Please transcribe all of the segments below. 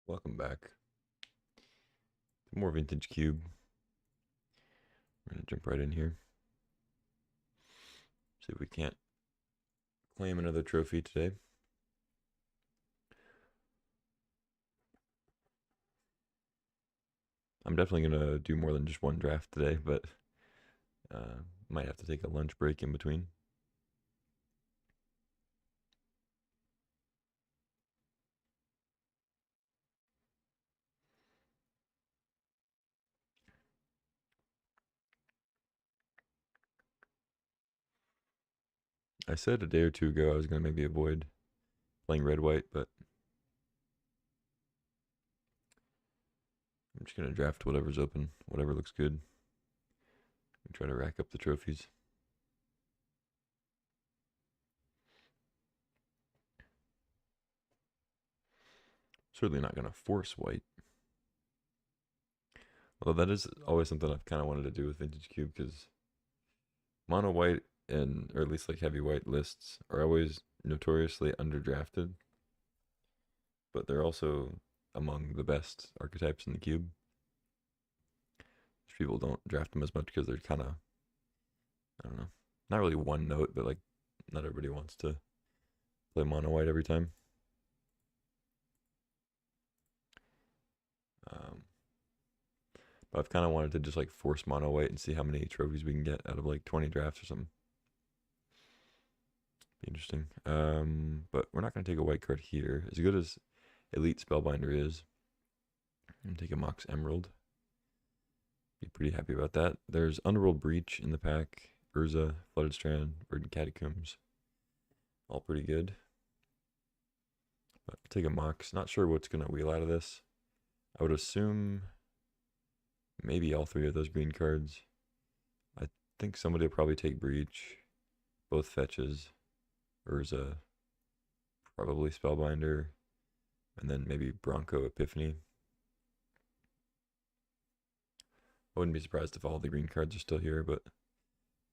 Welcome back to more Vintage Cube. We're going to jump right in here. See if we can't claim another trophy today. I'm definitely going to do more than just one draft today, but might have to take a lunch break in between. I said a day or two ago I was going to maybe avoid playing red-white, but I'm just going to draft whatever's open, whatever looks good, and try to rack up the trophies. Certainly not going to force white. Although that is always something I've kind of wanted to do with Vintage Cube, because mono white and, or at least like heavy white lists are always notoriously underdrafted, but they're also among the best archetypes in the cube. People don't draft them as much because they're kind of, I don't know, not really one note, but like not everybody wants to play mono white every time. But I've kind of wanted to just like force mono white and see how many trophies we can get out of like 20 drafts or something. Be interesting. But we're not going to take a white card here. As good as Elite Spellbinder is, I'm going to take a Mox Emerald. Be pretty happy about that. There's Underworld Breach in the pack, Urza, Flooded Strand, Verdant Catacombs. All pretty good. But I'll take a Mox. Not sure what's going to wheel out of this. I would assume maybe all three of those green cards. I think somebody will probably take Breach, both fetches, Urza, probably Spellbinder, and then maybe Bronco Epiphany. I wouldn't be surprised if all the green cards are still here, but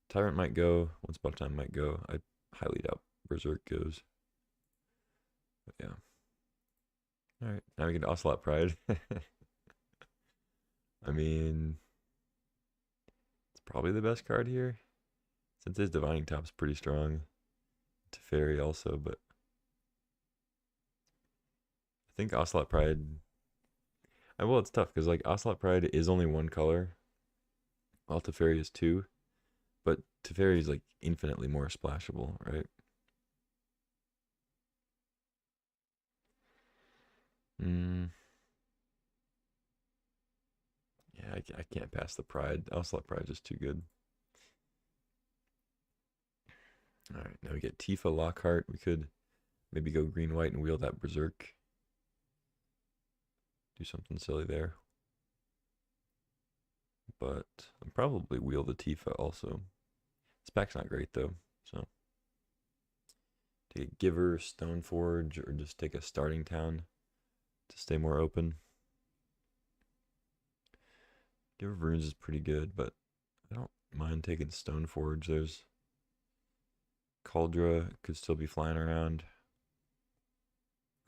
Tyrant might go, Once Upon a Time might go. I highly doubt Berserk goes. But yeah. Alright, now we get to Ocelot Pride. I mean, it's probably the best card here. Since his Divining Top's pretty strong. Teferi also, but I think Ocelot Pride. Well, it's tough because like Ocelot Pride is only one color, while Teferi is two. But Teferi is like infinitely more splashable, right? Yeah, I can't pass the Pride. Ocelot Pride is too good. All right, now we get Tifa Lockhart. We could maybe go green-white and wheel that Berserk. Do something silly there. But I'll probably wheel the Tifa also. This pack's not great though, so take a Giver, Stoneforge, or just take a Starting Town to stay more open. Giver of Runes is pretty good, but I don't mind taking Stoneforge. There's Cauldra could still be flying around.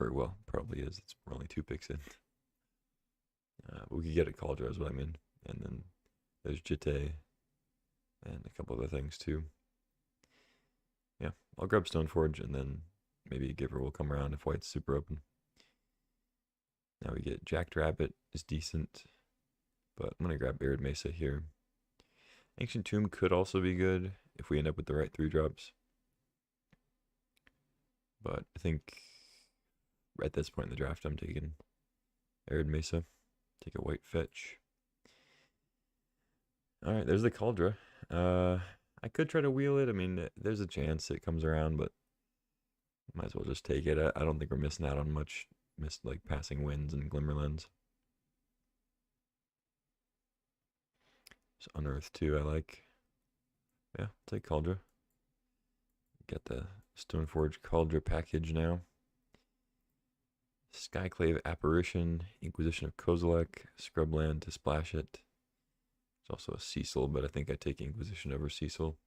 Or, well, probably is. It's only 2 picks in. We could get a Cauldra, is what I mean. And then there's Jitte and a couple other things too. Yeah, I'll grab Stoneforge and then maybe Giver will come around if white's super open. Now we get Jackrabbit is decent, but I'm going to grab Arid Mesa here. Ancient Tomb could also be good if we end up with the right 3-drops. But I think at this point in the draft, I'm taking Arid Mesa. Take a white fetch. All right, there's the Cauldra. I could try to wheel it. I mean, there's a chance it comes around, but might as well just take it. I don't think we're missing out on much. Missed like Passing Winds and Glimmerlands. It's Unearth too, I like. Yeah, take Cauldra. Get the Stoneforge Cauldra package now. Skyclave Apparition, Inquisition of Kozilek, Scrubland to splash it. It's also a Cecil, but I think I take Inquisition over Cecil.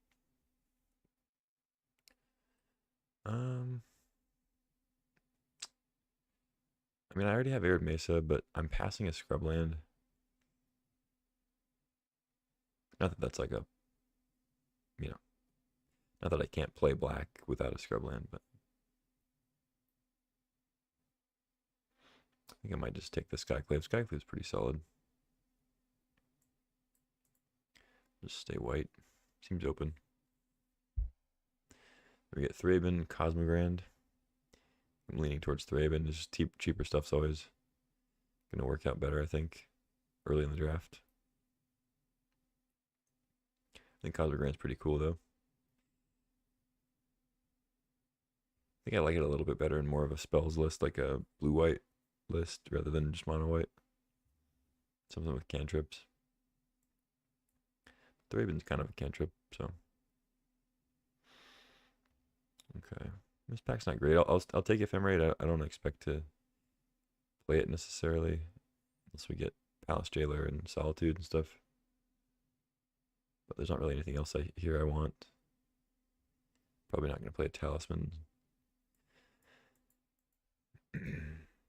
I mean, I already have Arid Mesa, but I'm passing a Scrubland. Not that that's like a, you know, not that I can't play black without a Scrubland, but I think I might just take the Skyclave. Skyclave's pretty solid. Just stay white. Seems open. We get Thraben, Cosmogrand. I'm leaning towards Thraben. Just cheaper stuff's always going to work out better, I think, early in the draft. I think Cosmogrand's pretty cool, though. I think I like it a little bit better in more of a spells list, like a blue-white list, rather than just mono-white. Something with cantrips. Thraben's kind of a cantrip, so. Okay. This pack's not great. I'll take Ephemerate. I don't expect to play it necessarily, unless we get Palace Jailer and Solitude and stuff. But there's not really anything else here I want. Probably not going to play a Talisman.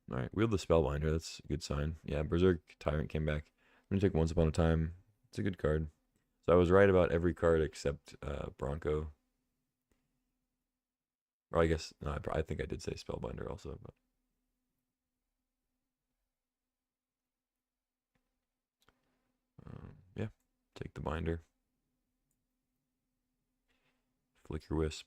Alright, wield the Spellbinder. That's a good sign. Yeah, Berserk Tyrant came back. I'm going to take Once Upon a Time. It's a good card. So I was right about every card except Bronco. Or I guess, no, I think I did say Spellbinder also. But. Yeah, take the binder. Flicker Wisp.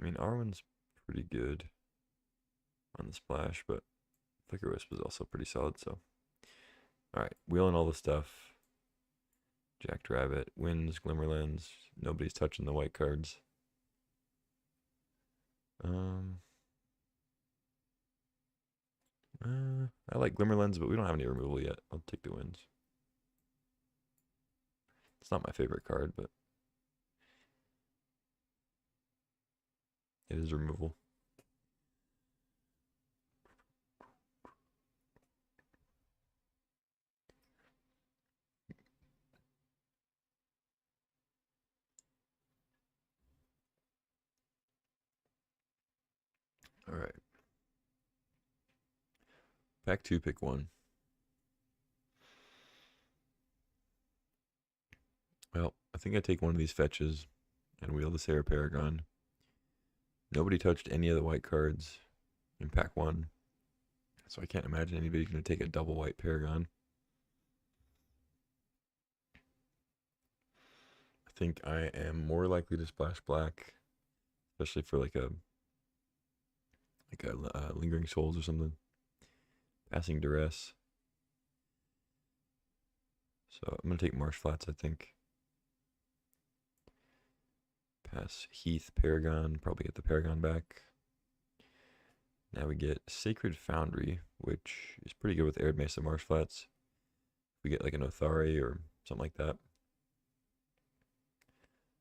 I mean, Arwen's pretty good on the splash, but Flicker Wisp is also pretty solid, so. Alright, wheeling all the stuff. Jackrabbit, Winds, Glimmerlands. Nobody's touching the white cards. I like Glimmerlands, but we don't have any removal yet. I'll take the Winds. It's not my favorite card, but it is removal. All right. Pack 2, pick 1. Well, I think I take one of these fetches and wheel the Sarah Paragon. Nobody touched any of the white cards in pack 1. So I can't imagine anybody's going to take a double white Paragon. I think I am more likely to splash black, especially for like a Lingering Souls or something. Passing Duress. So I'm going to take Marsh Flats, I think. Pass Heath, Paragon, probably get the Paragon back. Now we get Sacred Foundry, which is pretty good with Arid Mesa Marsh Flats. We get like an Othari or something like that.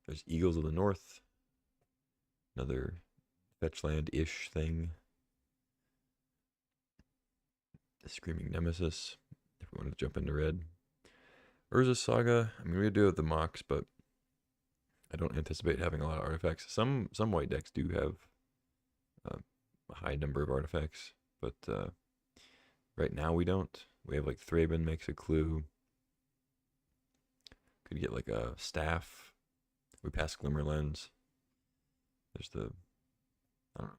There's Eagles of the North. Another fetchland-ish thing. The Screaming Nemesis, if we want to jump into red. Urza Saga, I mean, we do have the Mox, but I don't anticipate having a lot of artifacts. Some white decks do have a high number of artifacts, but right now we don't. We have like Thraben makes a clue. Could get like a staff. We pass Glimmerlens. There's the, I don't know.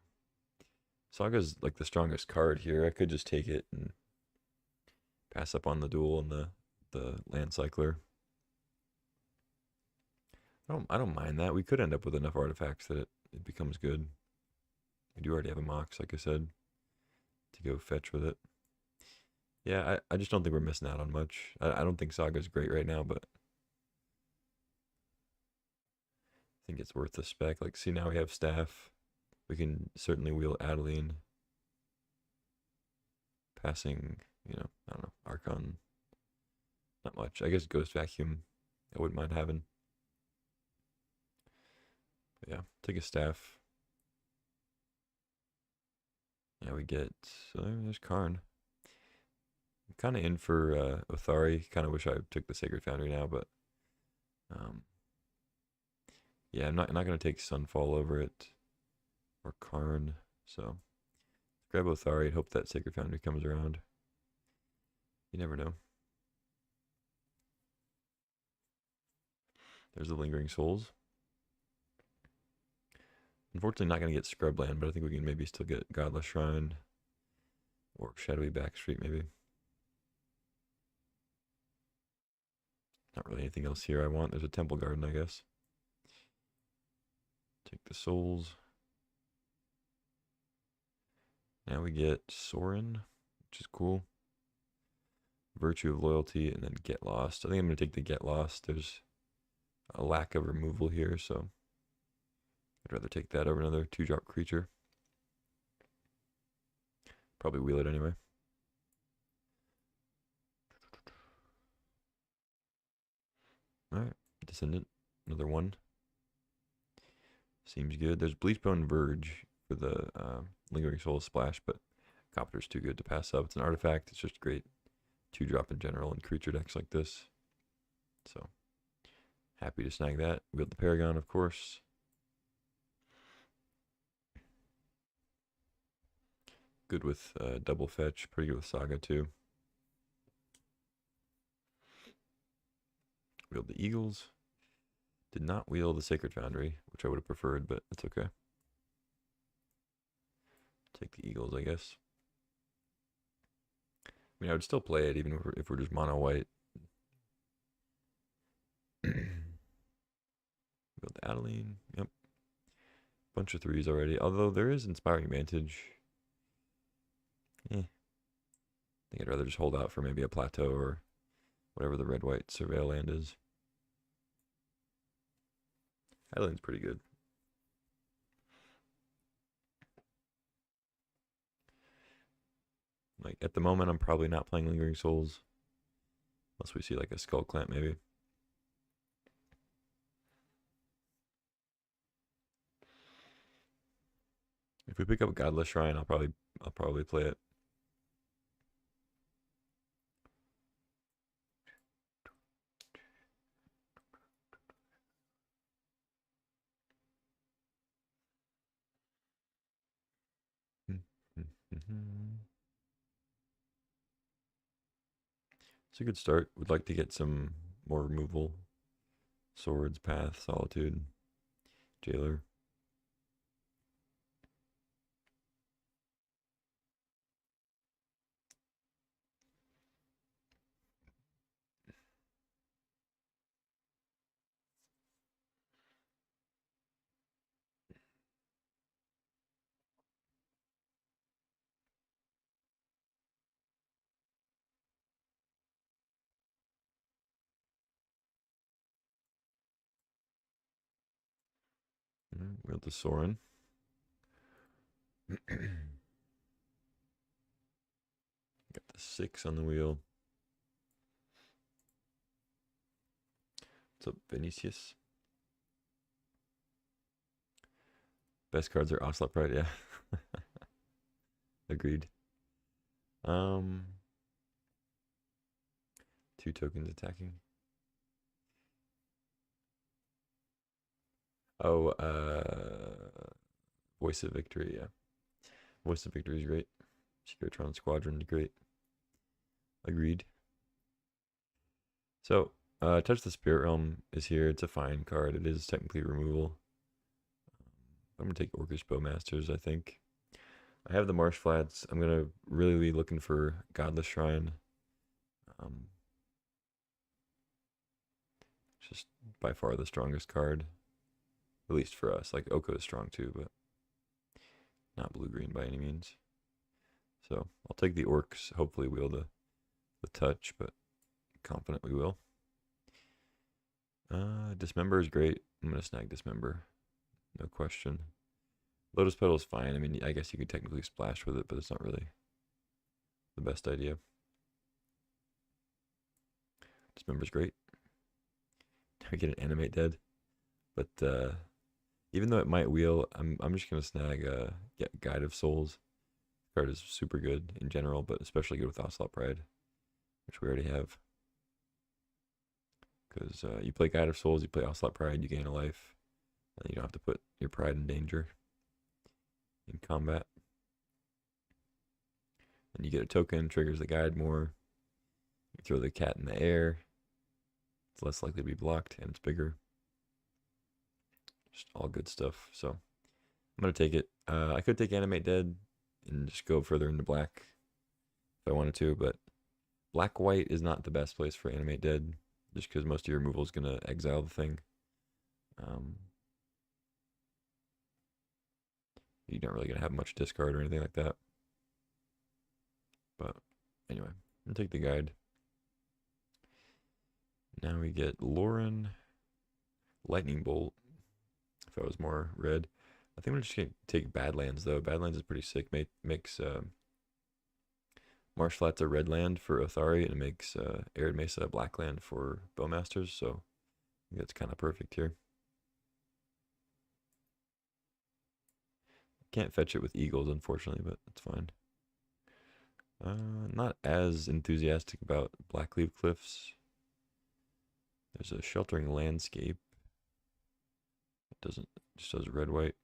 Saga's like the strongest card here. I could just take it and pass up on the duel and the land cycler. I don't mind that. We could end up with enough artifacts that it becomes good. We do already have a Mox, like I said, to go fetch with it. Yeah, I just don't think we're missing out on much. I don't think Saga's great right now, but I think it's worth the spec. Like, see, now we have staff. We can certainly wheel Adeline. Passing, I don't know, Archon. Not much. I guess Ghost Vacuum, I wouldn't mind having. But yeah, take a staff. Yeah, we get, there's Karn. I'm kind of in for Othari. Kind of wish I took the Sacred Foundry now, but yeah, I'm not going to take Sunfall over it. or Karn. So grab Othari, hope that Sacred Foundry comes around. You never know. There's the Lingering Souls. Unfortunately, not going to get Scrubland, but I think we can maybe still get Godless Shrine or Shadowy Backstreet, maybe. Not really anything else here I want. There's a Temple Garden, I guess. Take the souls. Now we get Sorin, which is cool. Virtue of Loyalty, and then Get Lost. I think I'm going to take the Get Lost. There's a lack of removal here, so I'd rather take that over another 2-drop creature. Probably wheel it anyway. Alright, Descendant, another one. Seems good. There's Bleachbone Verge for the Lingering Soul splash, but Copter's too good to pass up. It's an artifact. It's just great 2-drop in general in creature decks like this. So, happy to snag that. We got the Paragon, of course. Good with double fetch. Pretty good with Saga, too. Wheeled the Eagles. Did not wheel the Sacred Foundry, which I would have preferred, but it's okay. Take the Eagles, I guess. I mean, I would still play it even if we're just mono white. Build the Adeline. Yep. Bunch of 3s already. Although there is Inspiring Vantage. I think I'd rather just hold out for maybe a Plateau or whatever the red-white Surveil land is. Adeline's pretty good. Like, at the moment, I'm probably not playing Lingering Souls. Unless we see, like, a Skull Clamp, maybe. If we pick up a Godless Shrine, I'll probably play it. It's a good start. Would like to get some more removal. Swords, Path, Solitude, Jailer. We got the Sorin. Got the 6 on the wheel. What's up, Vinicius? Best cards are Ocelot Pride, yeah. Agreed. 2 tokens attacking. Oh, Voice of Victory, yeah. Voice of Victory is great. Secretron Squadron is great. Agreed. So, Touch the Spirit Realm is here. It's a fine card. It is technically removal. I'm going to take Orcish Bowmasters, I think. I have the Marsh Flats. I'm going to really be looking for Godless Shrine. Just by far the strongest card. At least for us. Like, Oko is strong too, but not blue-green by any means. So, I'll take the Orcs. Hopefully wheel the touch, but confident we will. Dismember is great. I'm going to snag Dismember. No question. Lotus Petal is fine. I mean, I guess you could technically splash with it, but it's not really the best idea. Dismember's great. We get an Animate Dead. But even though it might wheel, I'm just going to snag Guide of Souls. The card is super good in general, but especially good with Ocelot Pride, which we already have. Because you play Guide of Souls, you play Ocelot Pride, you gain a life, and you don't have to put your pride in danger. in combat. And you get a token, triggers the guide more. You throw the cat in the air. It's less likely to be blocked, and it's bigger. Just all good stuff. So I'm going to take it. I could take Animate Dead and just go further into black if I wanted to, but black-white is not the best place for Animate Dead, just because most of your removal is going to exile the thing. You're not really going to have much discard or anything like that. But anyway, I'm going to take the guide. Now we get Lauren, Lightning Bolt. If I was more red. I think we're just going to take Badlands, though. Badlands is pretty sick. Makes Marsh Flats a red land for Othari, and it makes Arid Mesa a black land for Bowmasters, so I think that's kind of perfect here. Can't fetch it with Eagles, unfortunately, but it's fine. Not as enthusiastic about Blackleaf Cliffs. There's a Sheltering Landscape. It just does red-white.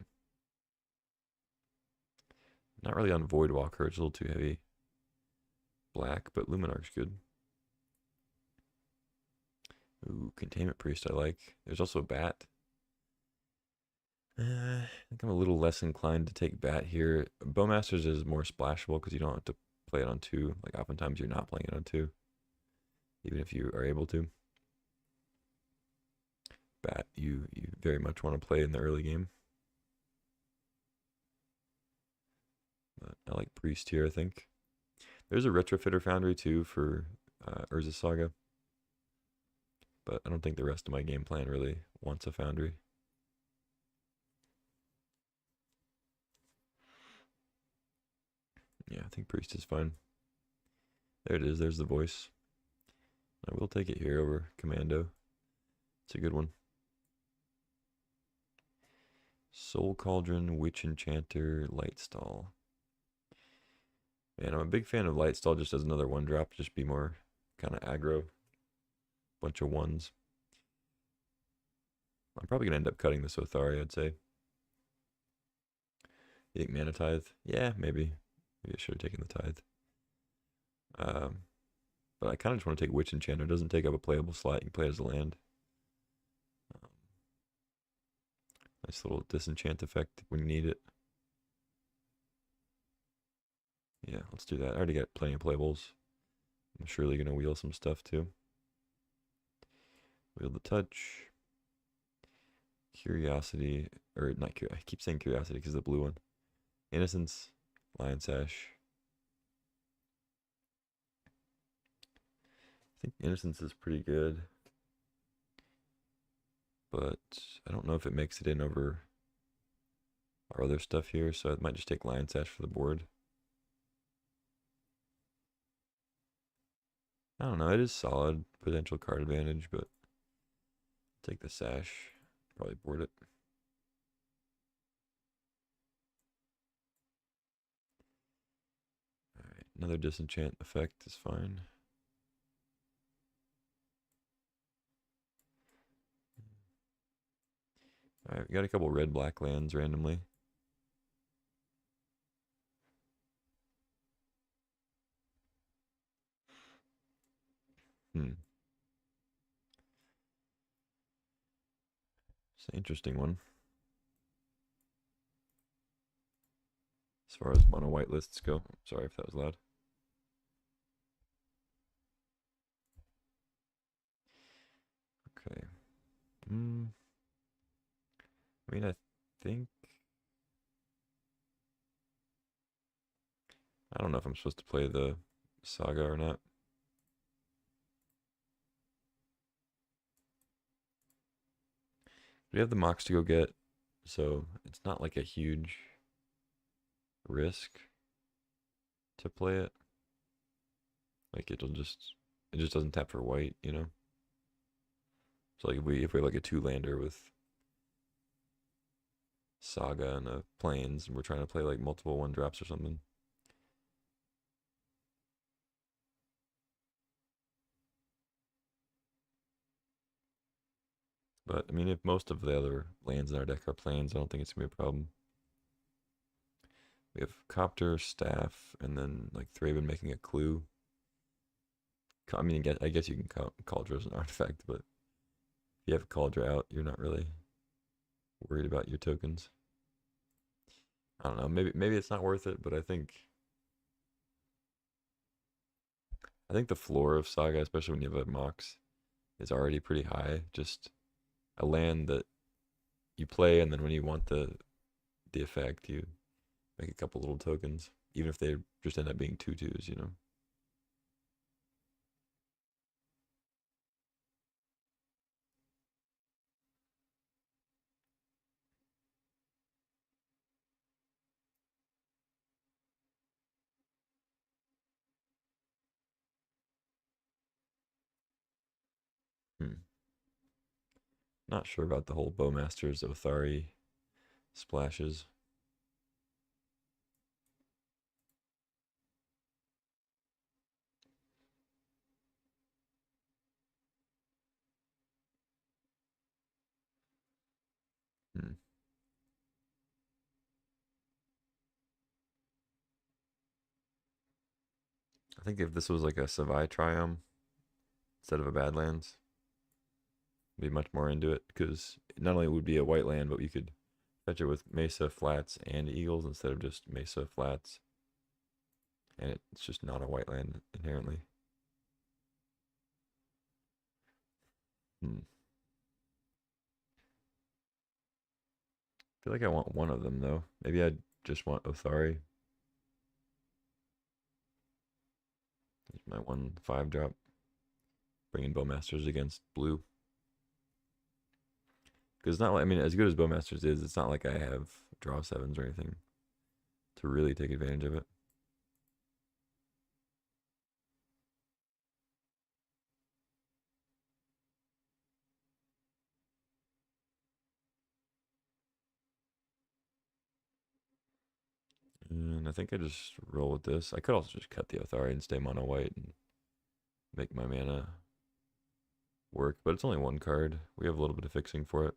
Not really on Voidwalker, it's a little too heavy. Black, but Luminarch's good. Ooh, Containment Priest I like. There's also Bat. I think I'm a little less inclined to take Bat here. Bowmasters is more splashable because you don't have to play it on 2. Like, oftentimes you're not playing it on 2, even if you are able to. Bat, you very much want to play in the early game. But I like Priest here, I think. There's a Retrofitter Foundry, too, for Urza Saga. But I don't think the rest of my game plan really wants a Foundry. Yeah, I think Priest is fine. There it is. There's the voice. I will take it here over Commando. It's a good one. Soul Cauldron, Witch Enchanter, Lightstall. Man, I'm a big fan of Lightstall just as another 1-drop. Just be more kind of aggro. Bunch of 1s. I'm probably going to end up cutting this Othari, I'd say. You think Mana Tithe? Yeah, maybe. Maybe I should have taken the Tithe. But I kind of just want to take Witch Enchanter. It doesn't take up a playable slot. You can play it as a land. Nice little disenchant effect when you need it. Yeah, let's do that. I already got plenty of playables. I'm surely going to wheel some stuff too. Wheel the Touch. Curiosity. Or not Curiosity. I keep saying Curiosity because the blue one. Innocence. Lion Sash. I think Innocence is pretty good. But I don't know if it makes it in over our other stuff here, so I might just take Lion Sash for the board. I don't know, it is solid potential card advantage, but I'll take the Sash, probably board it. Alright, another disenchant effect is fine. Alright, we got a couple red-black lands randomly. It's an interesting one. As far as mono white lists go. Sorry if that was loud. Okay. I mean, I think... I don't know if I'm supposed to play the Saga or not. We have the Mox to go get, so it's not like a huge risk to play it. Like it just doesn't tap for white, you know. So like if we have like a 2-lander with Saga and a Plains, and we're trying to play like multiple 1-drops or something. But I mean, if most of the other lands in our deck are Plains, I don't think it's gonna be a problem. We have Copter, Staff, and then like Thraben making a clue. I mean, I guess you can count Cauldra as an artifact, but if you have Cauldra out, you're not really worried about your tokens. I don't know. Maybe it's not worth it, but I think the floor of Saga, especially when you have a Mox, is already pretty high. Just a land that you play, and then when you want the effect, you make a couple little tokens, even if they just end up being 2/2s, you know. Hmm. Not sure about the whole Bowmaster's Othari splashes. Hmm. I think if this was like a Savai Triumph instead of a Badlands, I'd be much more into it because not only would it be a white land, but you could fetch it with Mesa Flats and Eagles instead of just Mesa Flats, and it's just not a white land inherently. Hmm. I feel like I want one of them though. Maybe I just want Othari. There's my 1/5 drop. Bringing Bowmasters against blue. Because it's not like, I mean, as good as Bowmasters is, it's not like I have draw sevens or anything to really take advantage of it. And I think I just roll with this. I could also just cut the Othari and stay mono white and make my mana work, but it's only one card. We have a little bit of fixing for it.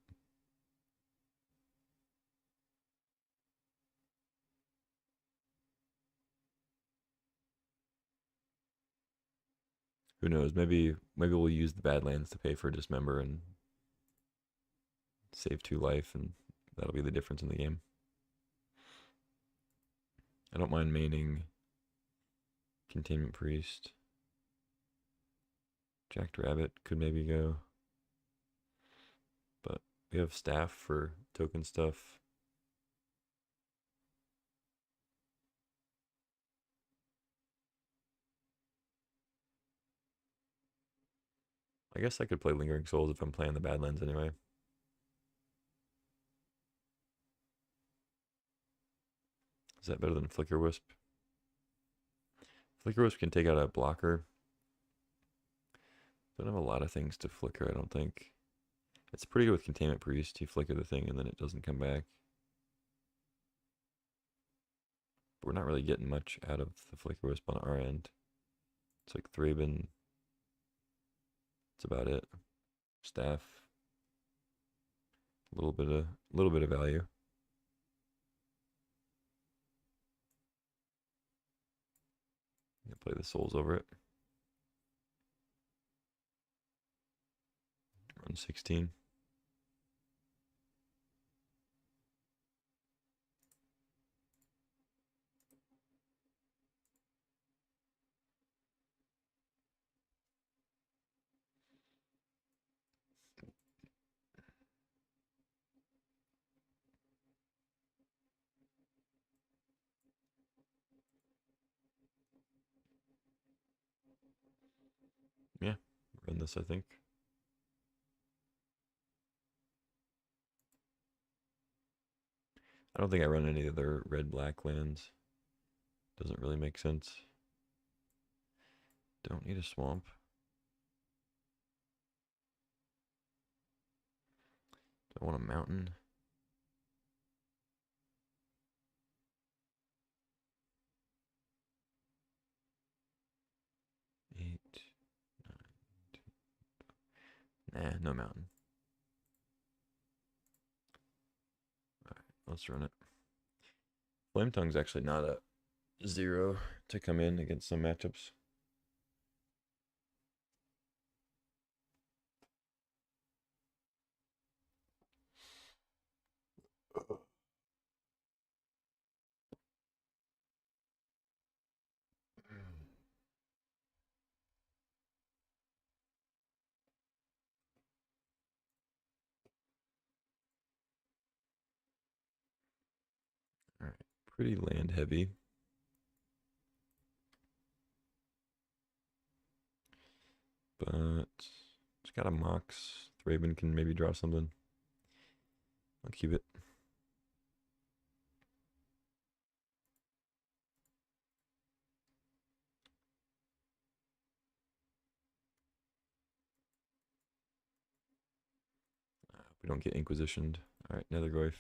Who knows? Maybe we'll use the Badlands to pay for Dismember and save 2 life, and that'll be the difference in the game. I don't mind maining Containment Priest. Jacked Rabbit could maybe go. But we have Staff for token stuff. I guess I could play Lingering Souls if I'm playing the Badlands anyway. Is that better than Flicker Wisp? Flicker Wisp can take out a blocker. Don't have a lot of things to flicker, I don't think. It's pretty good with Containment Priest. You flicker the thing and then it doesn't come back. But we're not really getting much out of the Flicker Wisp on our end. It's like Thraben. That's about it. Staff. A little bit of value. Play the souls over it. Run 16. Yeah, run this, I think. I don't think I run any other red-black lands. Doesn't really make sense. Don't need a swamp. Don't want a mountain. Eight. Nah, no mountain. Alright, let's run it. Flame Tongue's actually not a 0 to come in against some matchups. All right, pretty land heavy. But it's got a Mox. Thraben can maybe draw something. I'll keep it. We don't get Inquisitioned. All right, Nethergoyf.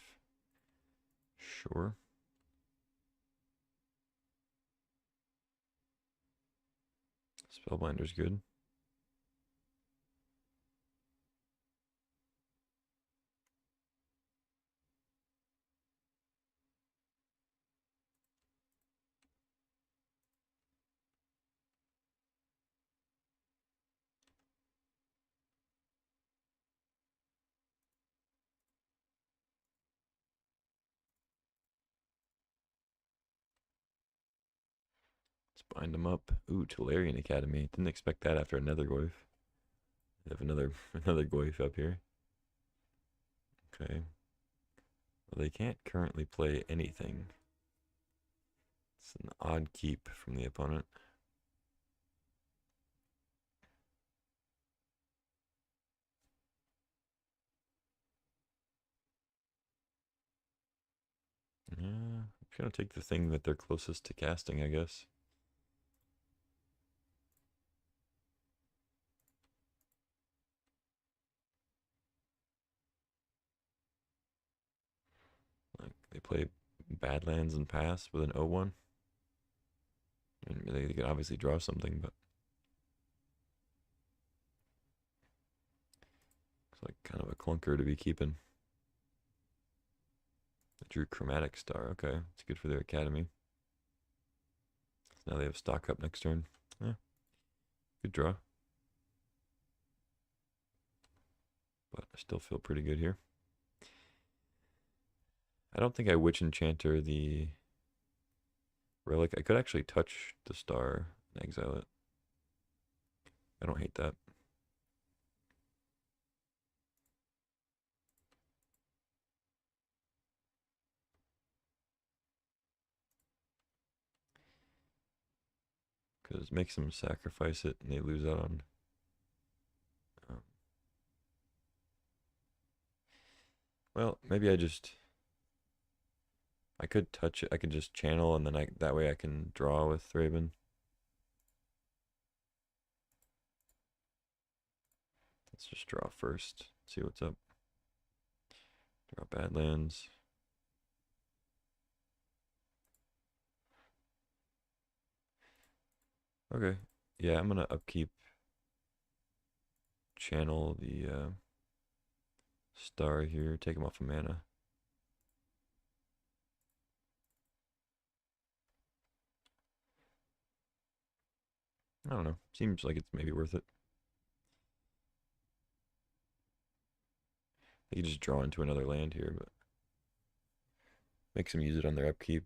Sure. Spellbinder's good. Let's bind them up. Ooh, Tolarian Academy. Didn't expect that after another Nethergoyf. They have another another Goyf up here. Okay. Well, they can't currently play anything. It's an odd keep from the opponent. Yeah, I'm gonna take the thing that they're closest to casting, I guess. Like they play Badlands and pass with an 0-1. I mean, they could obviously draw something, but it's like kind of a clunker to be keeping. They drew Chromatic Star. Okay, it's good for their academy. So now they have stock up next turn. Yeah, good draw. But I still feel pretty good here. I don't think I Witch Enchanter the Relic. I could actually touch the star and exile it. I don't hate that. Because it makes them sacrifice it and they lose out on. Um, well, maybe I could touch it. I could just channel and then that way I can draw with Thraben. Let's just draw first. See what's up. Draw Badlands. Okay. Yeah, I'm gonna upkeep. Channel the star here. Take him off of mana. I don't know. Seems like it's maybe worth it. They could just draw into another land here, but makes them use it on their upkeep.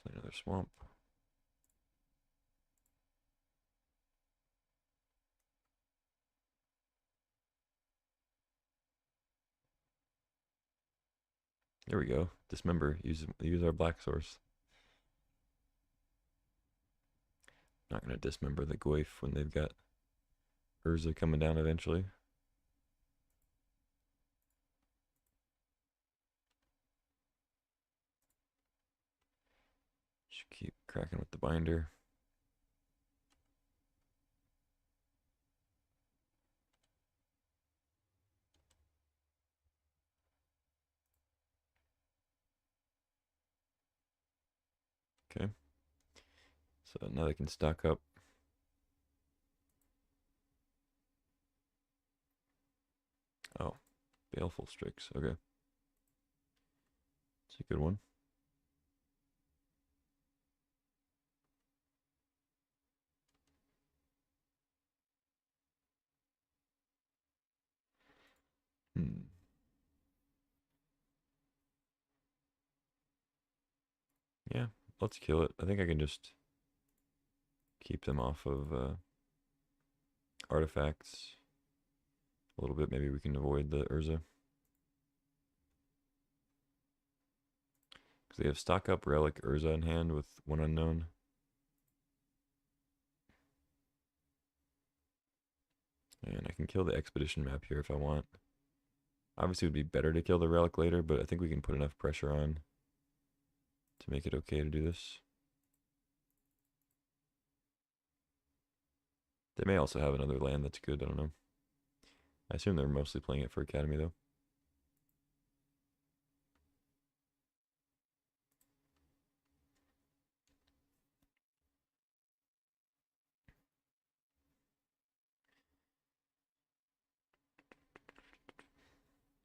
Play another swamp. There we go. Dismember. Use our black source. Not gonna dismember the Goyf when they've got Urza coming down eventually. Just keep cracking with the binder. Okay. So now they can stock up. Oh, Baleful Strix. Okay. It's a good one. Hmm. Yeah, let's kill it. I think I can just keep them off of artifacts a little bit. Maybe we can avoid the Urza. Because they have stock up Relic Urza in hand with one unknown. And I can kill the Expedition map here if I want. Obviously, it would be better to kill the Relic later, but I think we can put enough pressure on to make it okay to do this. They may also have another land that's good. I don't know. I assume they're mostly playing it for Academy, though.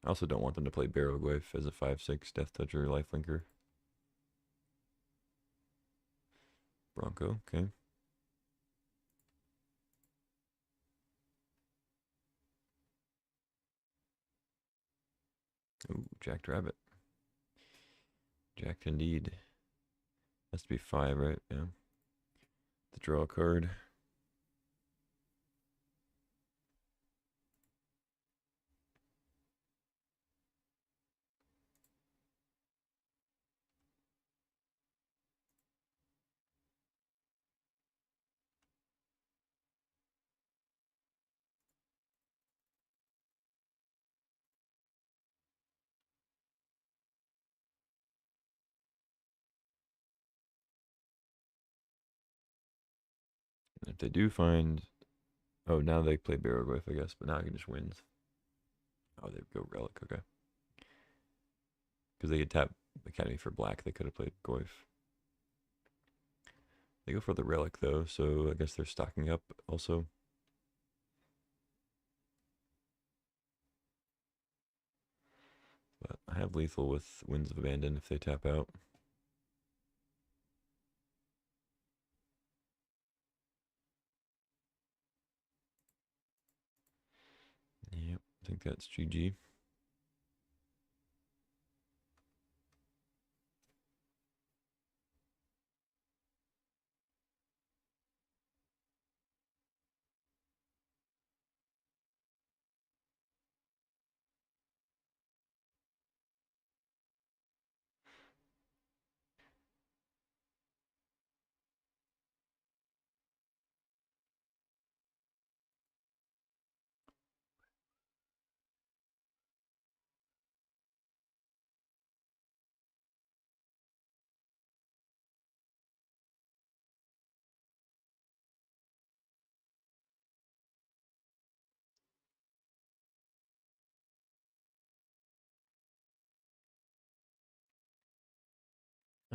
I also don't want them to play Barrowglyph as a 5/6 Death Toucher lifelinker. Bronco, okay. Ooh, Jacked Rabbit. Jacked indeed. Has to be 5, right? Yeah. To draw a card. And if they do find... Oh, now they play Barrowglyph, I guess, but now I can just win. Oh, they go Relic, okay. Because they could tap Academy for black, they could have played Goyf. They go for the Relic, though, so I guess they're stocking up also. But I have lethal with Winds of Abandon if they tap out. Yep, I think that's GG.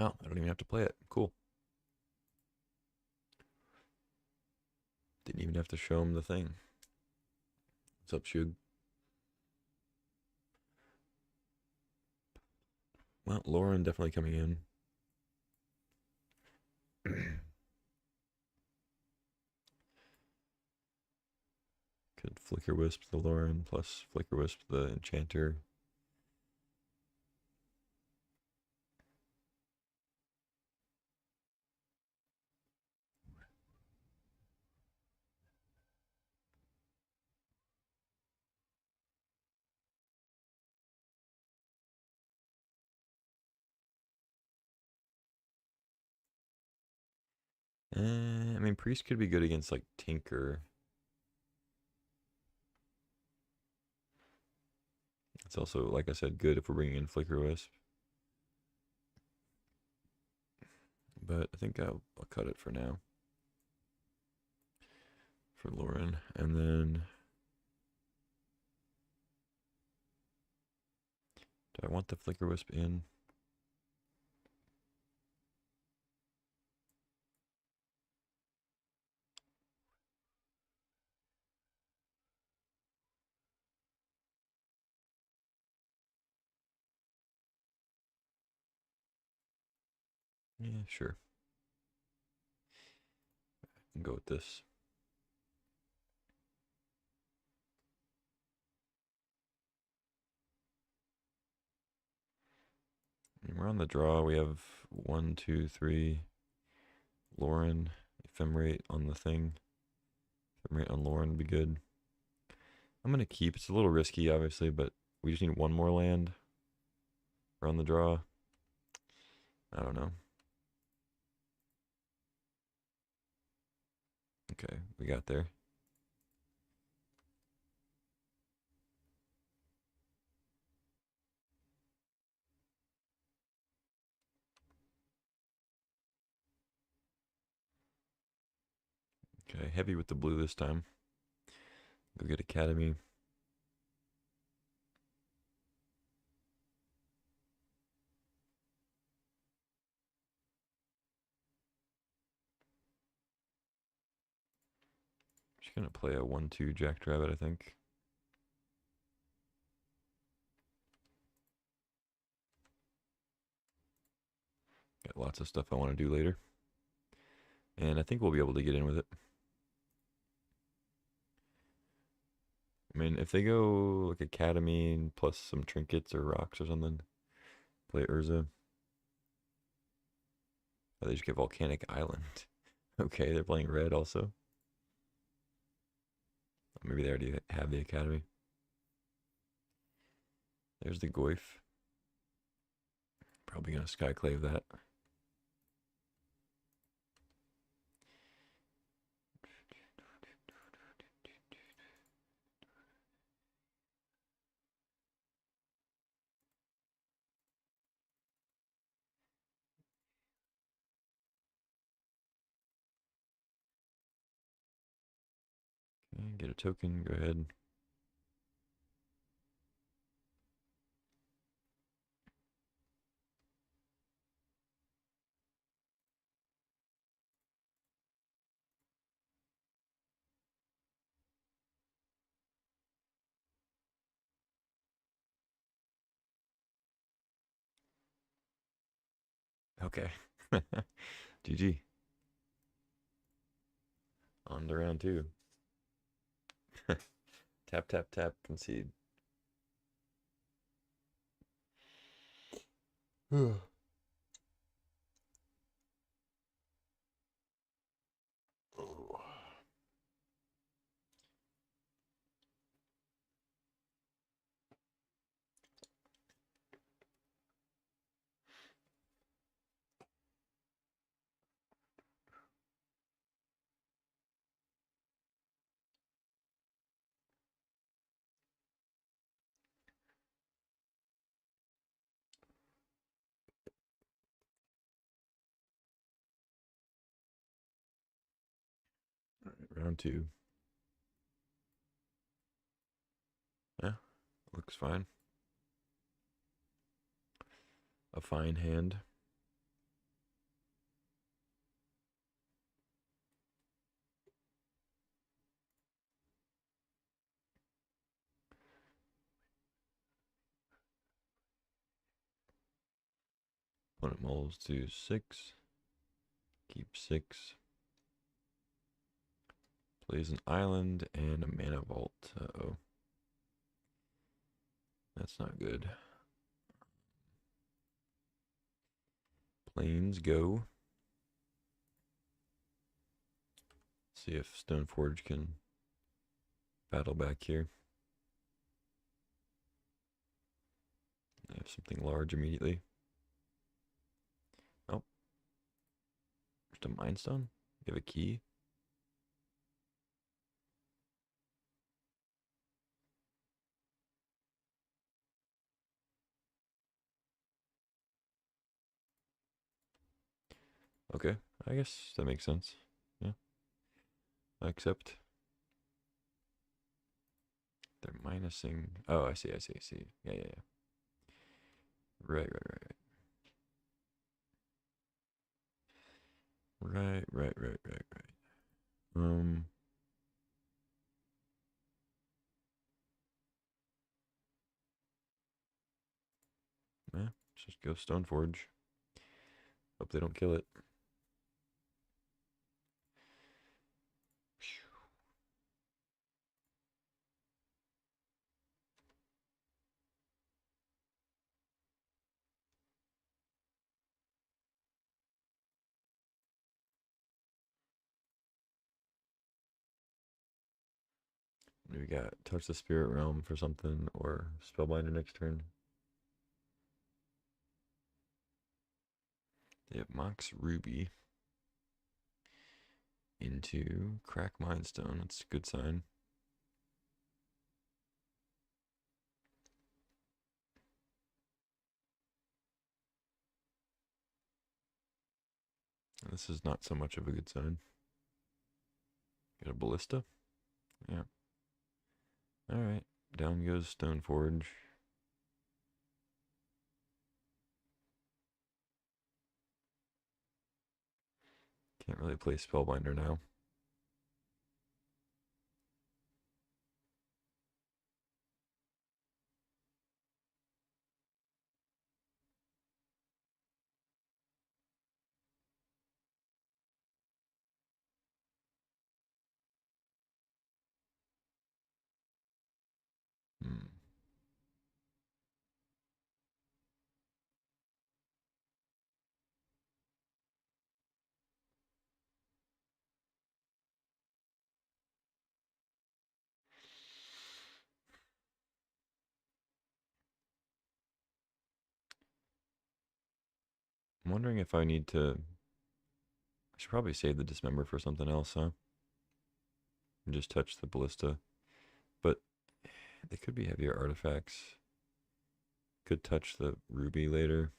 Oh, I don't even have to play it. Cool. Didn't even have to show him the thing. What's up, Shug? Well, Lauren definitely coming in. Could Flicker Wisp the Lauren plus Flicker Wisp the Enchanter. I mean, Priest could be good against like Tinker. It's also, like I said, good if we're bringing in Flicker Wisp. But I think I'll cut it for now. For Lauren. And then... do I want the Flicker Wisp in? Yeah, sure. I can go with this. And we're on the draw. We have 1, 2, 3. Lauren, ephemerate on the thing. Ephemerate on Lauren would be good. I'm gonna keep. It's a little risky, obviously, but we just need one more land. We're on the draw. I don't know. Okay, we got there. Okay, heavy with the blue this time. Go get Academy. She's gonna play a 1-2 Jackrabbit, I think. Got lots of stuff I want to do later. And I think we'll be able to get in with it. I mean, if they go like Academy and plus some trinkets or rocks or something, play Urza. Oh, they just get Volcanic Island. Okay, they're playing red also. Maybe they already have the Academy. There's the Goyf. Probably gonna Skyclave that. Okay, get a token, go ahead. Okay. GG. On to round 2. Tap, tap, tap, concede. Round 2. Yeah, looks fine. A fine hand. Opponent mulls to 6. Keep 6. Plays an island and a mana vault. Uh-oh. That's not good. Planes go. See if Stoneforge can battle back here. I have something large immediately. Oh. Just a Mind Stone? You have a key? Okay, I guess that makes sense. Yeah, I accept. They're minusing. Oh, I see, I see, I see. Yeah, yeah, yeah. Right, right, right, right. Right, right, right, right, right. Yeah, let's just go Stoneforge. Hope they don't kill it. We got touch the spirit realm for something or spellbinder next turn. They have Mox Ruby into Crack Mindstone. That's a good sign. This is not so much of a good sign. Get a Ballista? Yeah. Alright. Down goes Stoneforge. Can't really play Spellbinder now. Hmm. I'm wondering if I need to... I should probably save the Dismember for something else, huh? And just touch the Ballista. But they could be heavier artifacts. Could touch the Ruby later.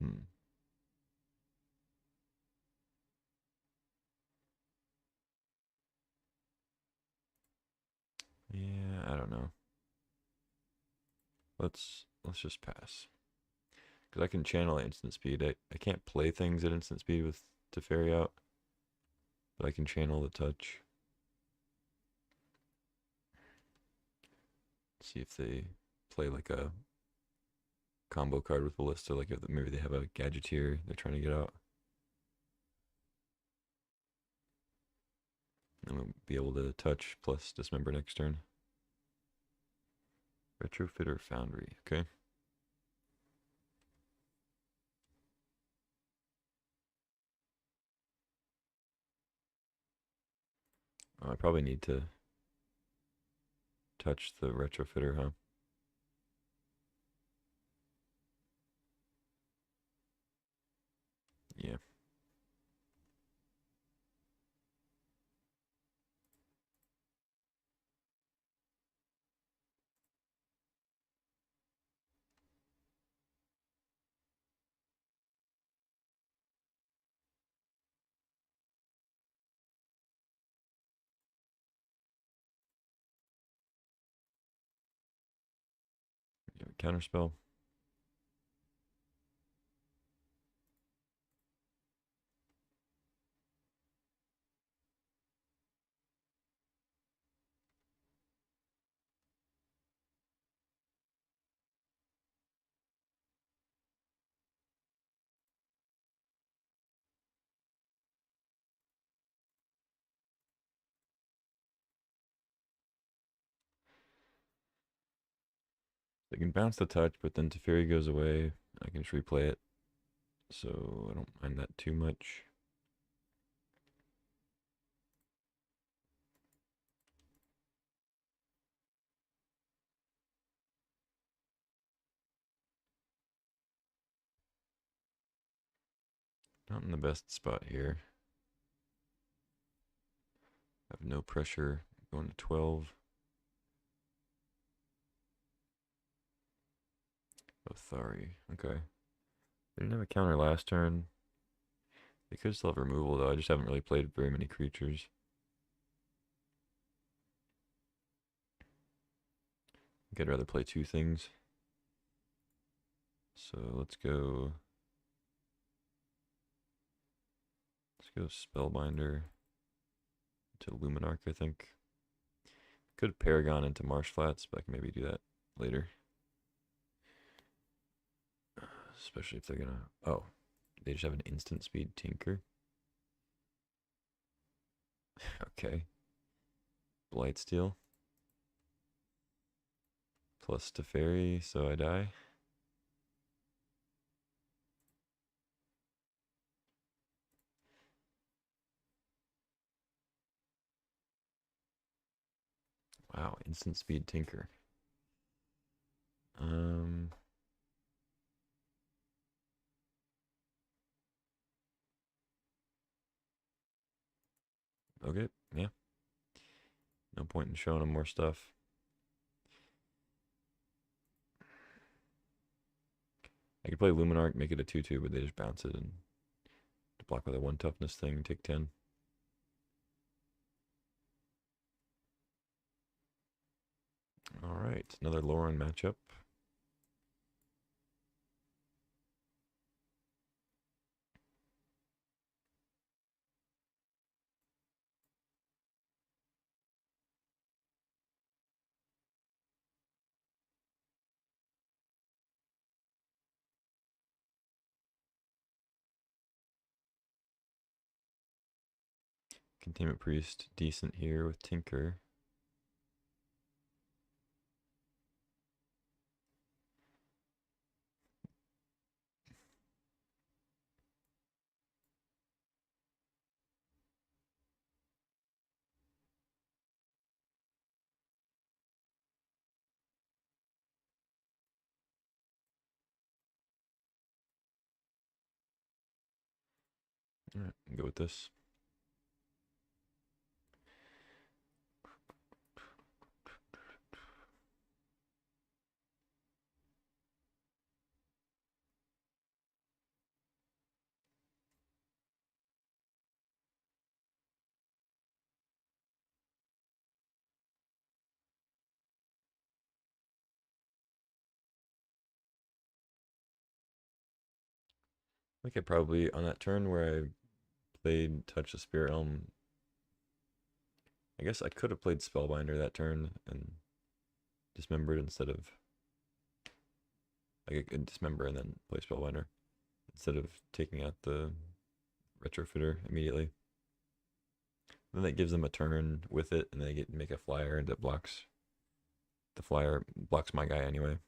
Hmm. Yeah, I don't know. Let's just pass. Because I can channel at instant speed. I can't play things at instant speed with Teferi out. But I can channel the touch. See if they play like a combo card with Ballista. Like if maybe they have a Gadgeteer they're trying to get out. And we'll be able to touch plus Dismember next turn. Retrofitter Foundry. Okay. I probably need to touch the Retrofitter, huh? Yeah. Counterspell. They can bounce the touch, but then Teferi goes away. I can just replay it. So I don't mind that too much. Not in the best spot here. Have no pressure. Going to 12. Othari. Okay. They didn't have a counter last turn. They could still have removal, though. I just haven't really played very many creatures. I think I'd rather play two things. So let's go. Let's go Spellbinder to Luminarch, I think. Could Paragon into Marsh Flats, but I can maybe do that later. Especially if they're gonna. Oh, they just have an instant speed Tinker. Okay. Blightsteel. Plus Teferi, so I die. Wow, instant speed Tinker. Okay, yeah. No point in showing them more stuff. I could play Luminarch, make it a 2/2, but they just bounce it and to block with a 1 toughness thing, take 10. Alright, another Lauren matchup. Containment Priest, decent here with Tinker. Alright, go with this. I think I probably, on that turn where I played Touch the Spirit Elm, I guess I could have played Spellbinder that turn and dismembered instead of, like, I could dismember and then play Spellbinder instead of taking out the Retrofitter immediately. Then that gives them a turn with it, and they get make a flyer, and it blocks the flyer, blocks my guy anyway.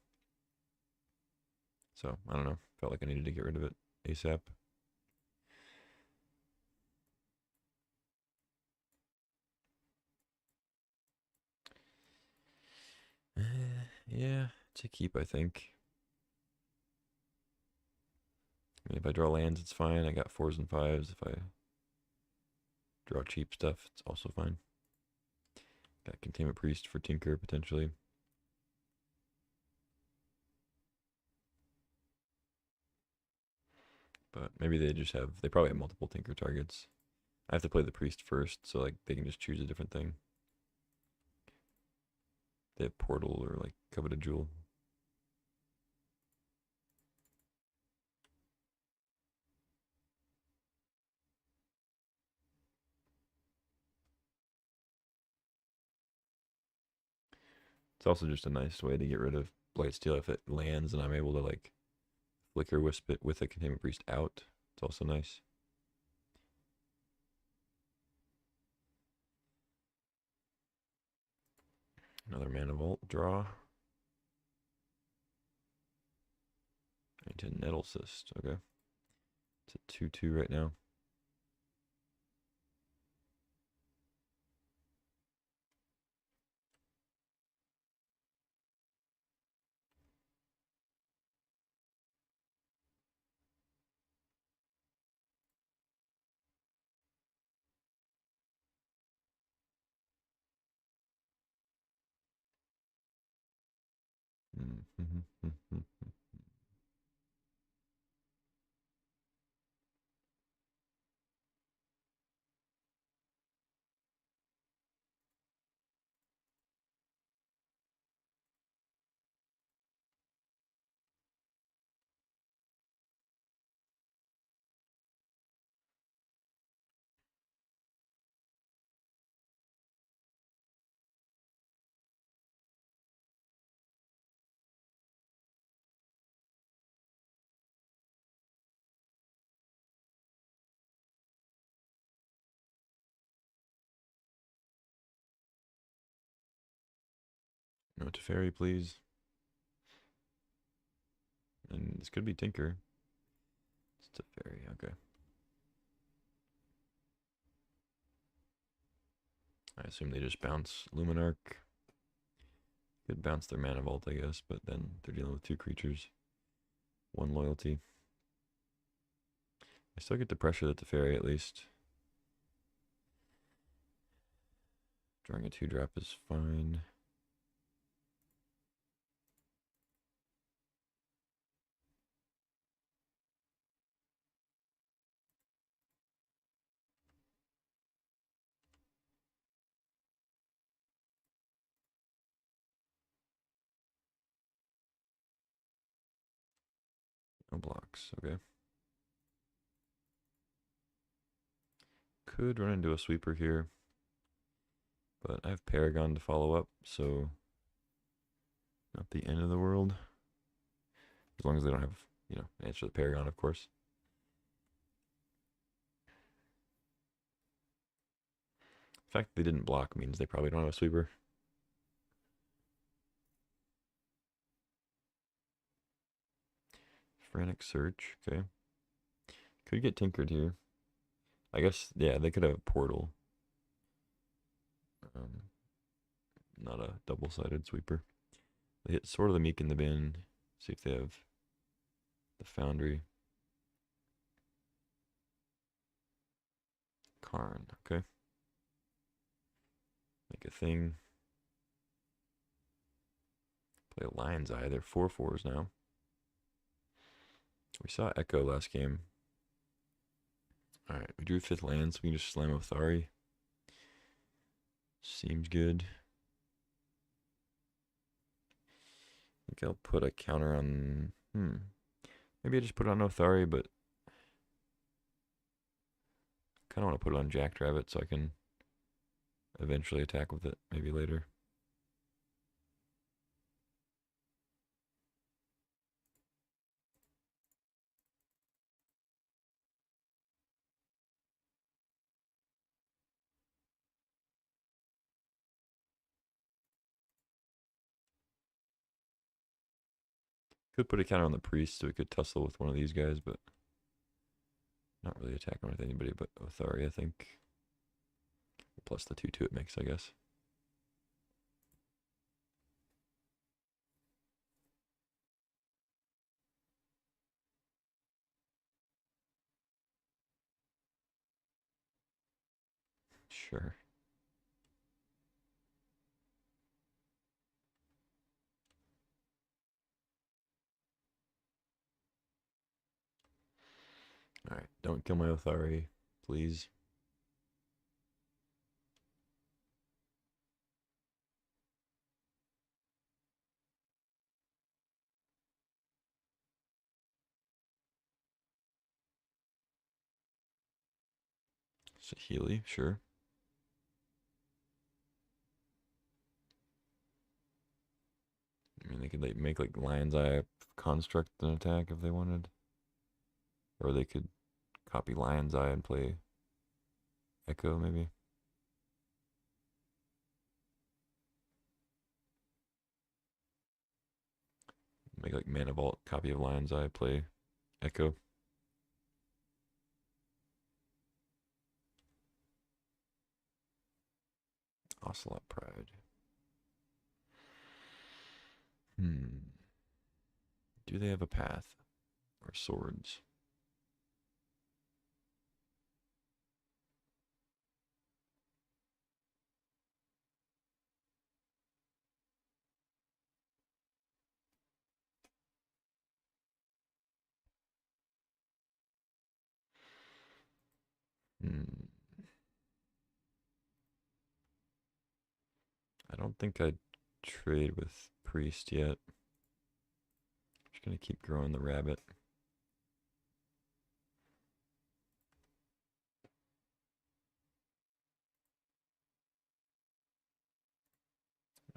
So I don't know. Felt like I needed to get rid of it ASAP. Yeah, to keep, I think. I mean, if I draw lands, it's fine. I got 4s and 5s. If I draw cheap stuff, it's also fine. Got Containment Priest for Tinker, potentially. But maybe they just have, they probably have multiple Tinker targets. I have to play the Priest first, so like they can just choose a different thing. They have Portal or like Coveted Jewel. It's also just a nice way to get rid of Blightsteel if it lands and I'm able to like Flicker Wisp it with a Containment Priest out. It's also nice. Another Mana Vault draw. Into Nettle Cyst. Okay. It's a 2/2 right now. No Teferi, please. And this could be Tinker. It's Teferi, okay. I assume they just bounce Luminarch. Could bounce their Mana Vault, I guess, but then they're dealing with 2 creatures. 1 loyalty. I still get to pressure the Teferi at least. Drawing a 2-drop is fine. No blocks, okay. Could run into a sweeper here. But I have Paragon to follow up, so not the end of the world. As long as they don't have, answer the Paragon, of course. The fact they didn't block means they probably don't have a sweeper. Frantic Search, okay. Could get tinkered here. I guess, yeah, they could have a portal. Not a double-sided sweeper. They hit Sword of the Meek in the bin. See if they have the Foundry. Karn, okay. Make a thing. Play Lion's Eye. They're 4/4s now. We saw Echo last game. Alright, we drew 5th land, so we can just slam Othari. Seems good. I think I'll put a counter on... Maybe I just put it on Othari, but... I kind of want to put it on Jackrabbit so I can eventually attack with it, maybe later. Could put a counter on the Priest so we could tussle with one of these guys, but not really attacking with anybody but Othari, I think. Plus the 2/2 it makes, I guess. Sure. Alright, don't kill my Othari, please. Sahili, sure. I mean, they could make like Lion's Eye construct an attack if they wanted. Or they could copy Lion's Eye and play Echo, maybe. Make like Mana Vault, copy of Lion's Eye, play Echo. Ocelot Pride. Do they have a path? Or swords? I don't think I'd trade with Priest yet. Just gonna keep growing the rabbit.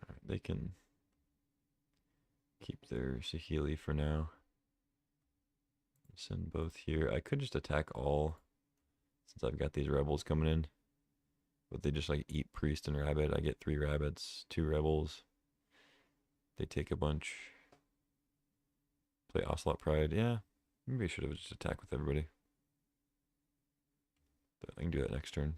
Alright, they can keep their Sahili for now. Send both here. I could just attack all since I've got these rebels coming in. But they just like eat priest and rabbit. I get 3 rabbits, 2 rebels. They take a bunch. Play Ocelot Pride. Yeah, maybe I should have just attacked with everybody. But I can do that next turn.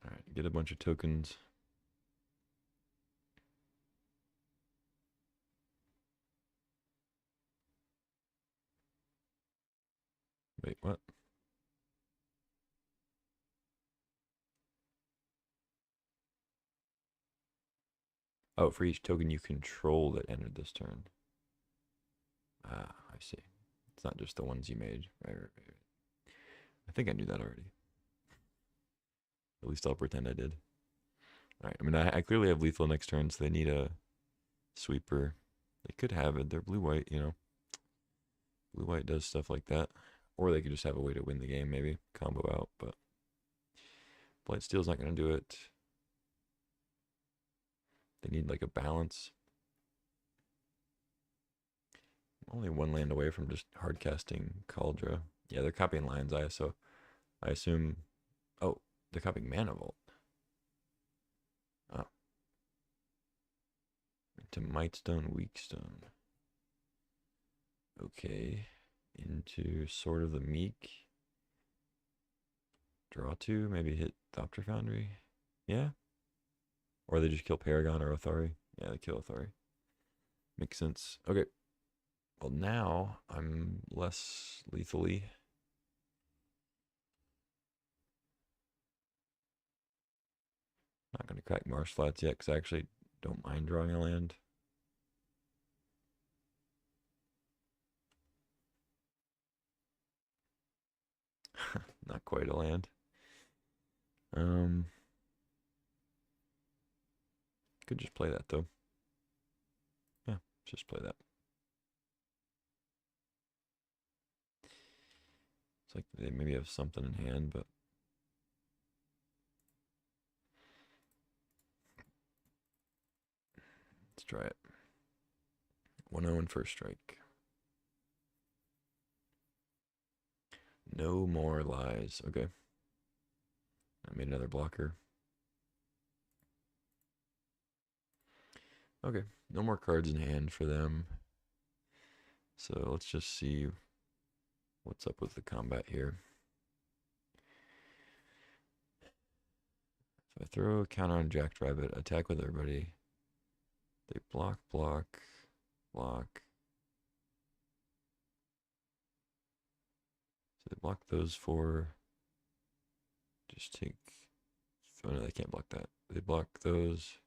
All right, get a bunch of tokens. Wait, what? Oh, for each token you control that entered this turn. Ah, I see. It's not just the ones you made. Right. I think I knew that already. At least I'll pretend I did. All right. I mean, I clearly have lethal next turn, so they need a sweeper. They could have it. They're blue-white, you know. Blue-white does stuff like that. Or they could just have a way to win the game, maybe. Combo out, but Blight Steel's not going to do it. They need like a balance. Only one land away from just hard casting Cauldra. Yeah, they're copying Lion's Eye, so I assume. Oh, they're copying Mana Vault. Oh. Into Mightstone, Weakstone. Okay. Into Sword of the Meek. Draw two, maybe hit Thopter Foundry. Yeah. Or they just kill Paragon or Othari. Yeah, they kill Othari. Makes sense. Okay. Well, now I'm less lethally. Not going to crack Marsh Flats yet because I actually don't mind drawing a land. Not quite a land. Could just play that though. Yeah, just play that. It's like they maybe have something in hand, but let's try it. 1-0 in first strike. No more lies. Okay. I made another blocker. Okay, no more cards in hand for them. So let's just see what's up with the combat here. If I throw a counter on Jackrabbit, attack with everybody. They block. So they block those four. Just take. Oh no, they can't block that. They block those.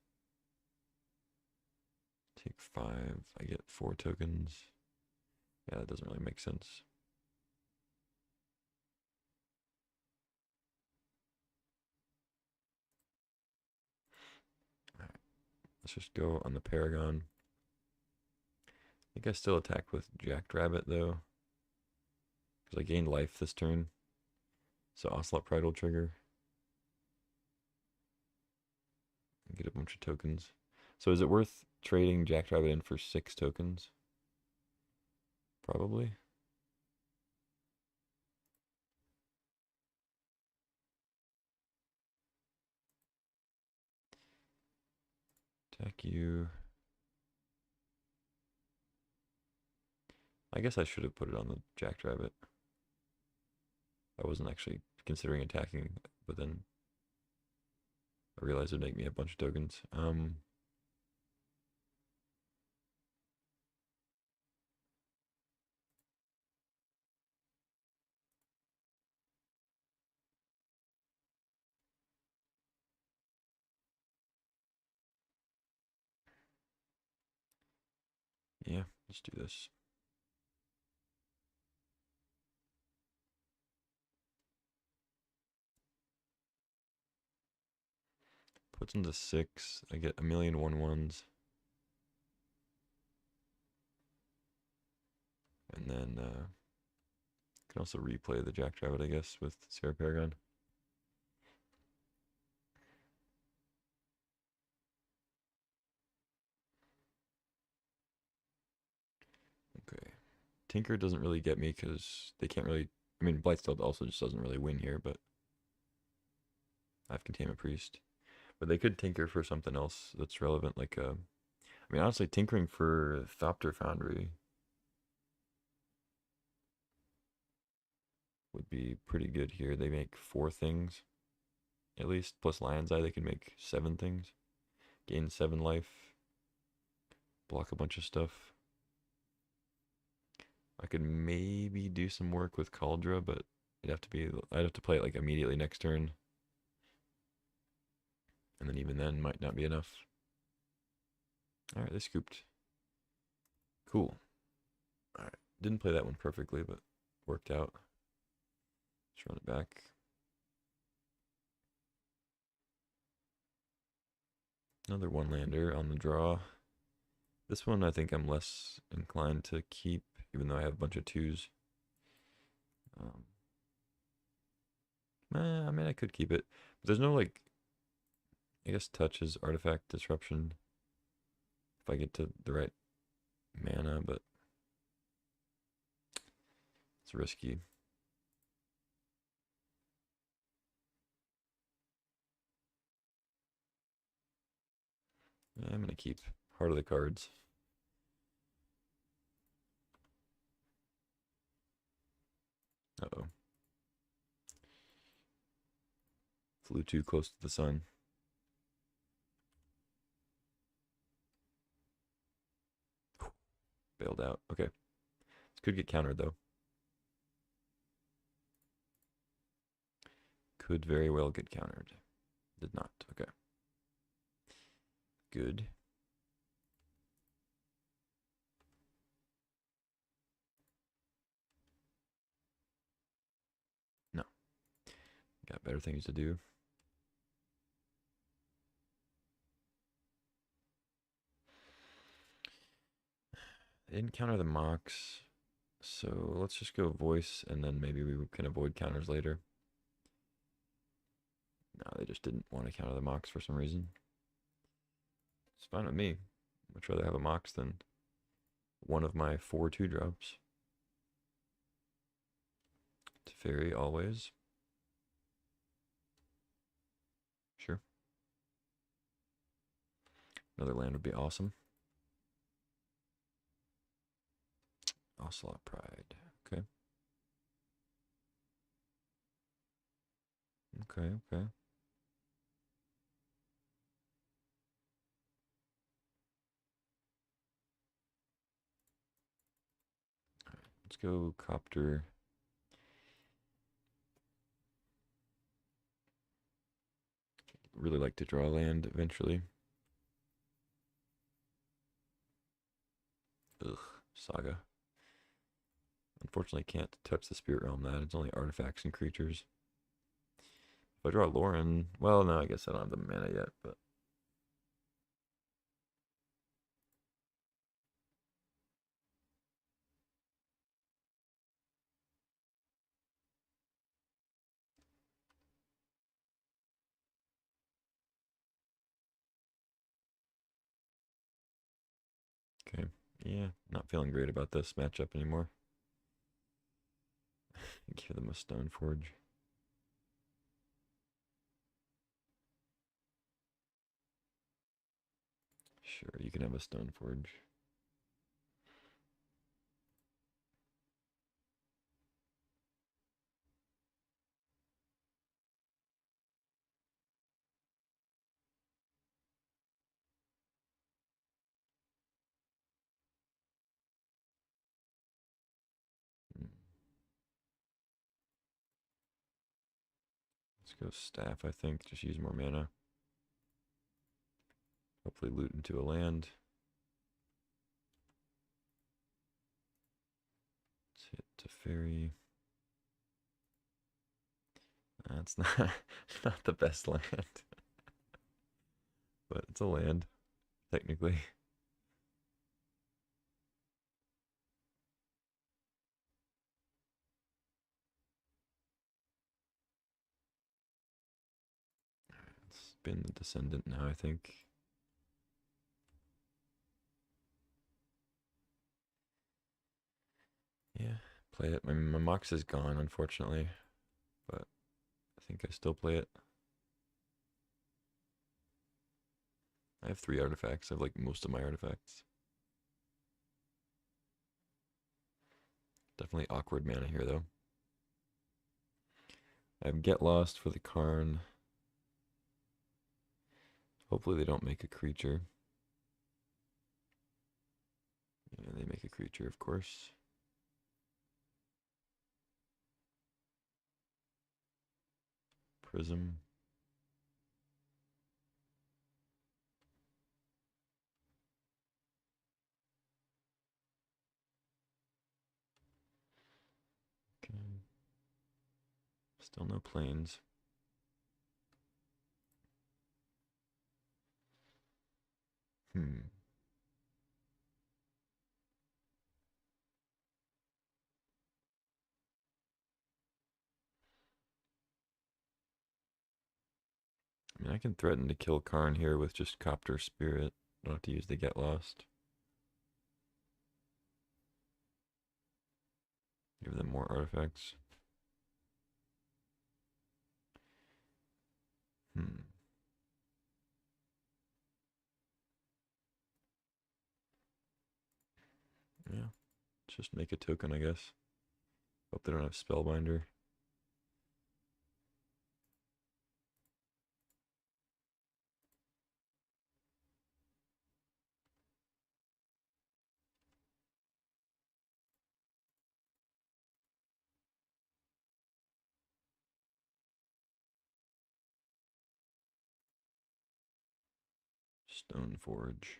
Take 5. I get 4 tokens. Yeah, that doesn't really make sense. All right, let's just go on the Paragon. I think I still attack with Jackrabbit though, because I gained life this turn. So Ocelot Pride will trigger. And get a bunch of tokens. So is it worth trading Jackrabbit in for 6 tokens? Probably. Attack you. I guess I should have put it on the Jackrabbit. I wasn't actually considering attacking, but then I realized it'd make me a bunch of tokens. Yeah, let's do this. Puts into 6. I get a million 1/1s. And then can also replay the Jackrabbit, I guess, with Sarah Paragon. Tinker doesn't really get me because they can't really. I mean, Blightsteel also just doesn't really win here, but I have Containment Priest. But they could tinker for something else that's relevant, like I mean, honestly, tinkering for Thopter Foundry would be pretty good here. They make 4 things, at least, plus Lion's Eye, they can make 7 things. Gain 7 life, block a bunch of stuff. I could maybe do some work with Cauldra, but I'd have to play it like immediately next turn. And then even then might not be enough. Alright, they scooped. Cool. Alright, didn't play that one perfectly, but worked out. Let's run it back. Another 1-lander on the draw. This one I think I'm less inclined to keep, even though I have a bunch of 2s. I mean, I could keep it. But there's no, like, I guess touch is artifact disruption if I get to the right mana, but it's risky. Yeah, I'm going to keep Heart of the Cards. Uh-oh. Flew too close to the sun. Bailed out. Okay. This could get countered, though. Could very well get countered. Did not. Okay. Good. No. Got better things to do. They didn't counter the Mox, so let's just go voice, and then maybe we can avoid counters later. No, they just didn't want to counter the Mox for some reason. It's fine with me. Much rather have a Mox than one of my 4 2-drops. Teferi always. Sure. Another land would be awesome. Ocelot Pride. Okay. Okay. Let's go Copter. Really like to draw land eventually. Ugh, Saga. Unfortunately, can't touch the Spirit Realm. That it's only artifacts and creatures. If I draw Lauren, well, no, I guess I don't have the mana yet, but okay. Yeah, not feeling great about this matchup anymore. Give them a Stone Forge. Sure, you can have a Stone Forge. Hmm. Let's go Staff, I think. Just use more mana. Hopefully loot into a land. Let's hit Teferi. That's not, not the best land. But it's a land, technically. It's been the Descendant now, I think. Play it. My Mox is gone, unfortunately, but I think I still play it. I have 3 artifacts. I have like most of my artifacts. Definitely awkward mana here, though. I have Get Lost for the Karn. Hopefully they don't make a creature. Yeah, they make a creature, of course. Prism. Okay. Still no planes. Hmm. I mean, I can threaten to kill Karn here with just Copter Spirit. Don't have to use the Get Lost. Give them more artifacts. Hmm. Yeah. Just make a token, I guess. Hope they don't have Spellbinder. Stoneforge.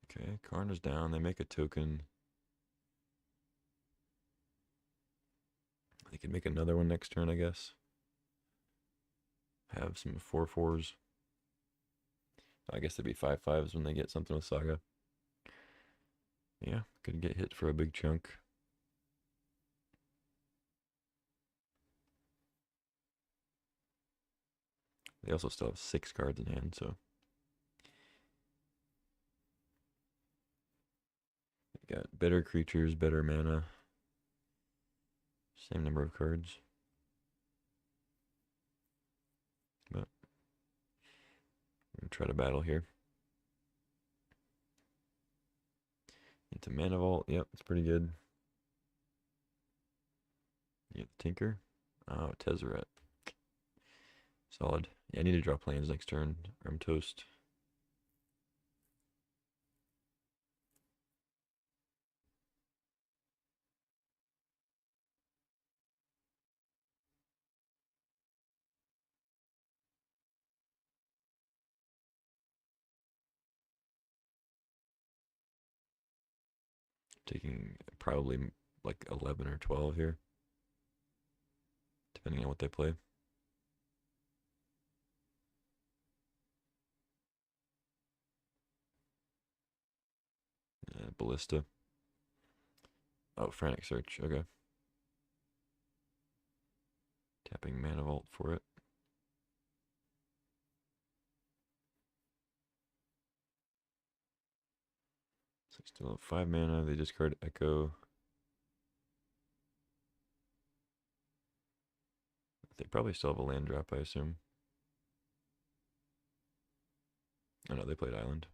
Okay, Karn is down. They make a token. They can make another one next turn, I guess. Have some 4/4s. I guess they'd be 5/5s when they get something with Saga. Yeah, could get hit for a big chunk. They also still have 6 cards in hand, so. They got better creatures, better mana. Same number of cards. But I'm going to try to battle here. Into Mana Vault. Yep, it's pretty good. Yeah, Tinker. Oh, Tezzeret. Solid. Yeah, I need to draw planes next turn, or I'm toast. Taking probably like 11 or 12 here, depending on what they play. Ballista. Oh, Frantic Search. Okay. Tapping Mana Vault for it. So still have 5 mana. They discard Echo. They probably still have a land drop, I assume. Oh no, they played Island.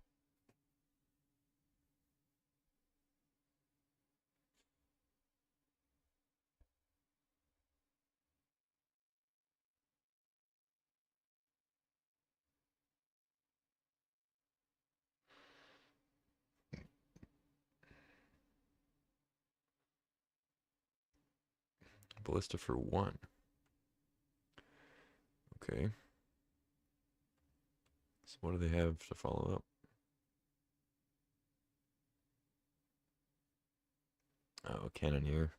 Ballista for 1. Okay. So what do they have to follow up? Oh, Cannoneer.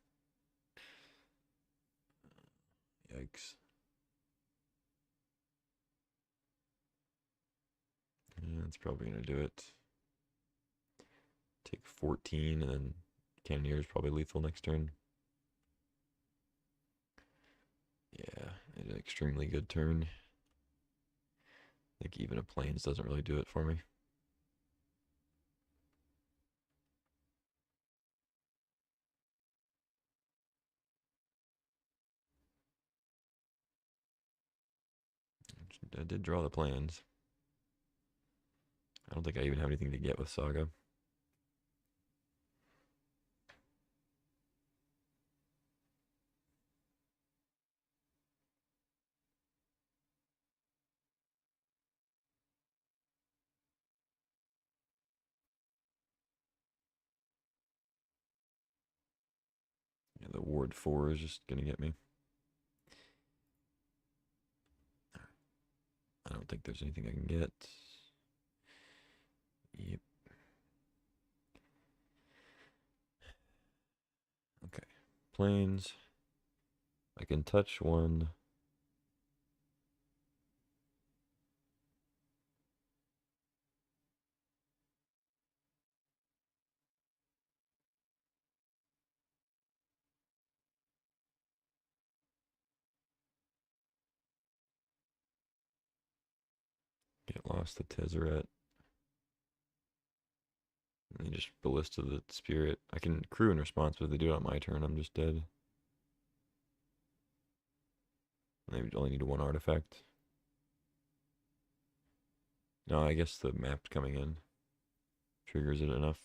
Yikes. Yeah, that's probably going to do it. Take 14 and then Cannoneer is probably lethal next turn. Yeah, an extremely good turn. I think even a Plains doesn't really do it for me. I did draw the Plains. I don't think I even have anything to get with Saga. Yeah, the Ward 4 is just going to get me. I don't think there's anything I can get. Yep. Okay. Plains. I can touch one. Get lost the Tezzeret. And just Ballista the Spirit. I can crew in response, but if they do it on my turn, I'm just dead. I only need one artifact. No, I guess the map's coming in. Triggers it enough.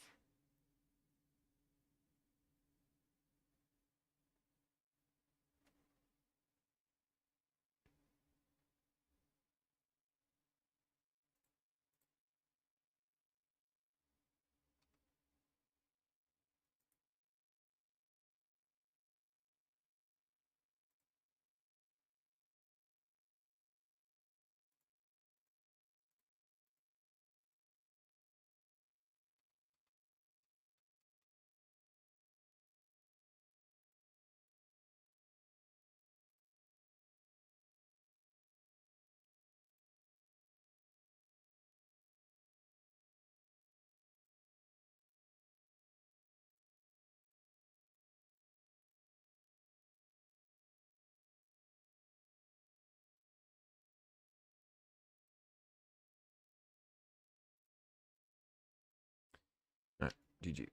Alright, GG.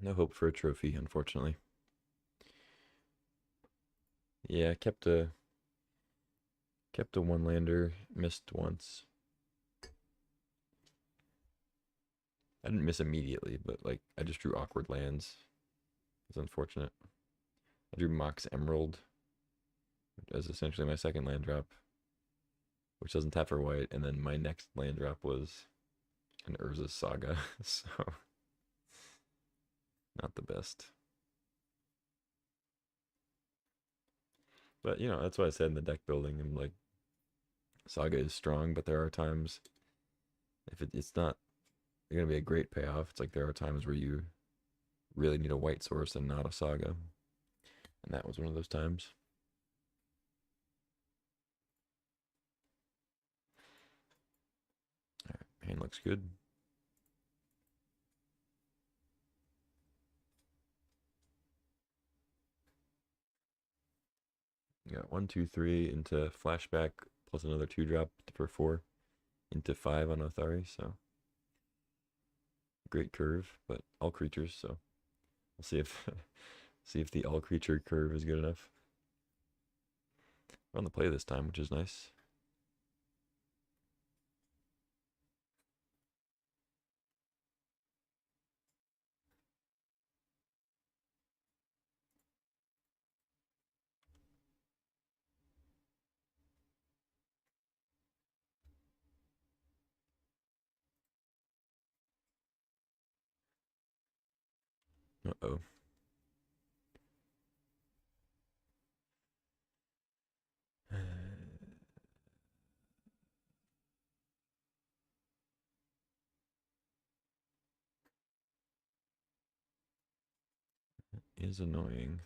No hope for a trophy, unfortunately. Yeah, kept a one lander, missed once. I didn't miss immediately, but like I just drew awkward lands. It's unfortunate. I drew Mox Emerald as essentially my second land drop, which doesn't tap for white, and then my next land drop was an Urza's Saga, so not the best. But you know, that's why I said in the deck building, I'm like, Saga is strong, but there are times if it's not gonna be a great payoff. It's like there are times where you really need a white source and not a Saga, and that was one of those times. All right, hand looks good. You got 1, 2, 3 into flashback plus another 2-drop for 4 into 5 on Othari. So great curve, but all creatures. So we'll see if see if the all creature curve is good enough. We're on the play this time, which is nice. Uh-oh. Is annoying.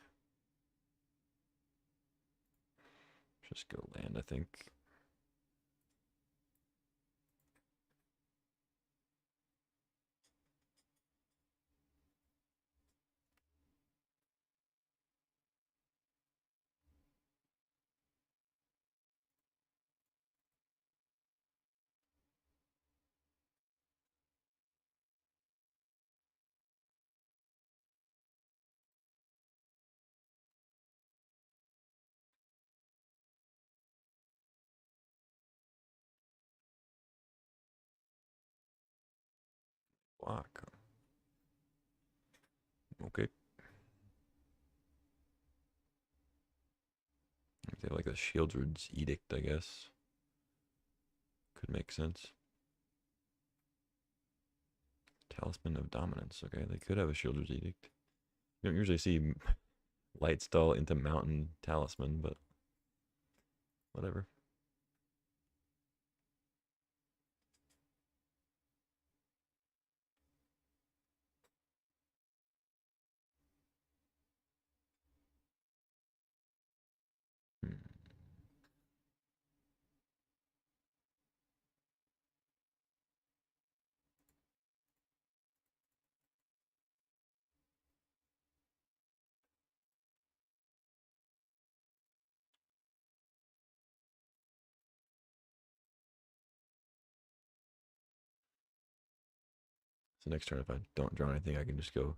Just go land, I think. Block. Okay. They have like a Shieldred's Edict, I guess. Could make sense. Talisman of Dominance. Okay, they could have a Shieldred's Edict. You don't usually see Lightstall into Mountain Talisman, but whatever. Hmm. So next turn, if I don't draw anything, I can just go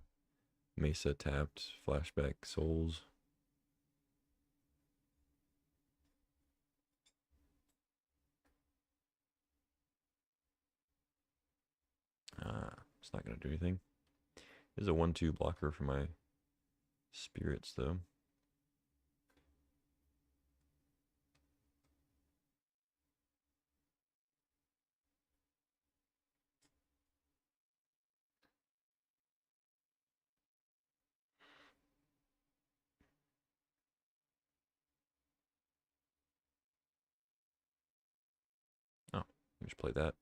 Mesa tapped, flashback souls. It's not going to do anything. There's a 1/2 blocker for my spirits, though. Oh, just play that.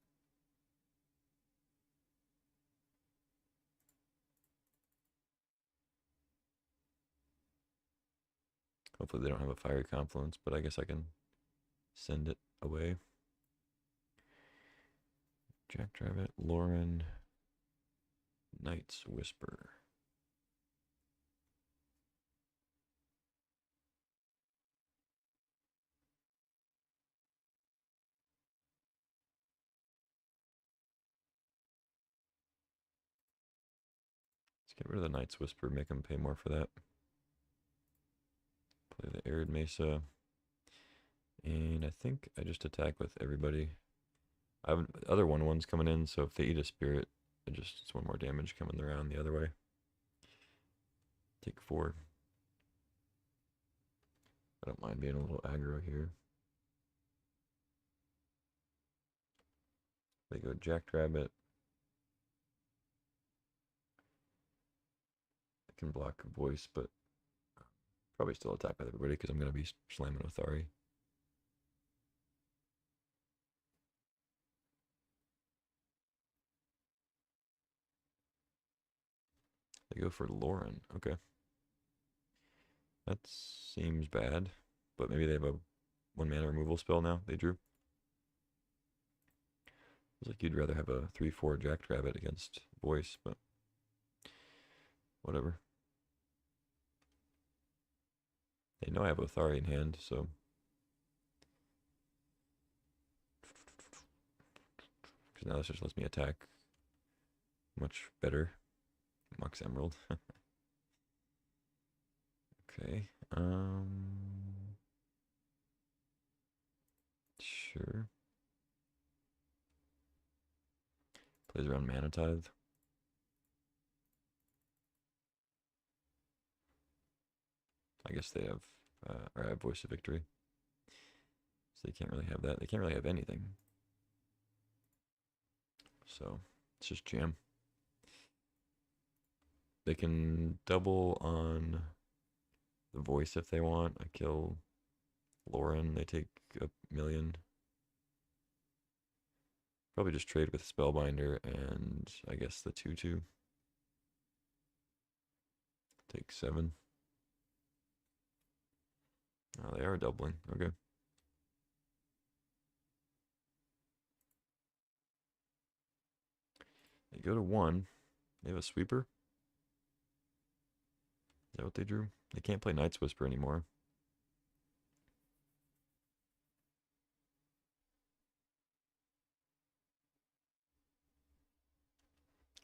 Hopefully they don't have a fiery confluence, but I guess I can send it away. Jackrabbit, Lauren, Knight's Whisper. Let's get rid of the Knight's Whisper, make them pay more for that. Play the Arid Mesa. And I think I just attack with everybody. I have other 1/1s coming in, so if they eat a spirit, it's 1 more damage coming around the other way. Take 4. I don't mind being a little aggro here. They go Jackrabbit. I can block Voice, but probably still attack with everybody because I'm going to be slamming Othari. They go for Lauren. Okay. That seems bad, but maybe they have a 1-mana removal spell now they drew. Feels like you'd rather have a 3/4 Jackrabbit against Voice, but whatever. They know I have Othari in hand, so because now this just lets me attack much better. Mox Emerald. Okay. Sure. Plays around Mana Tithe. I guess they have, or I have Voice of Victory. So they can't really have that. They can't really have anything. So it's just jam. They can double on the Voice if they want. I kill Lauren. They take 1,000,000. Probably just trade with Spellbinder and I guess the 2/2. Take 7. Oh, they are doubling. Okay. They go to 1. They have a sweeper. Is that what they drew? They can't play Knight's Whisper anymore.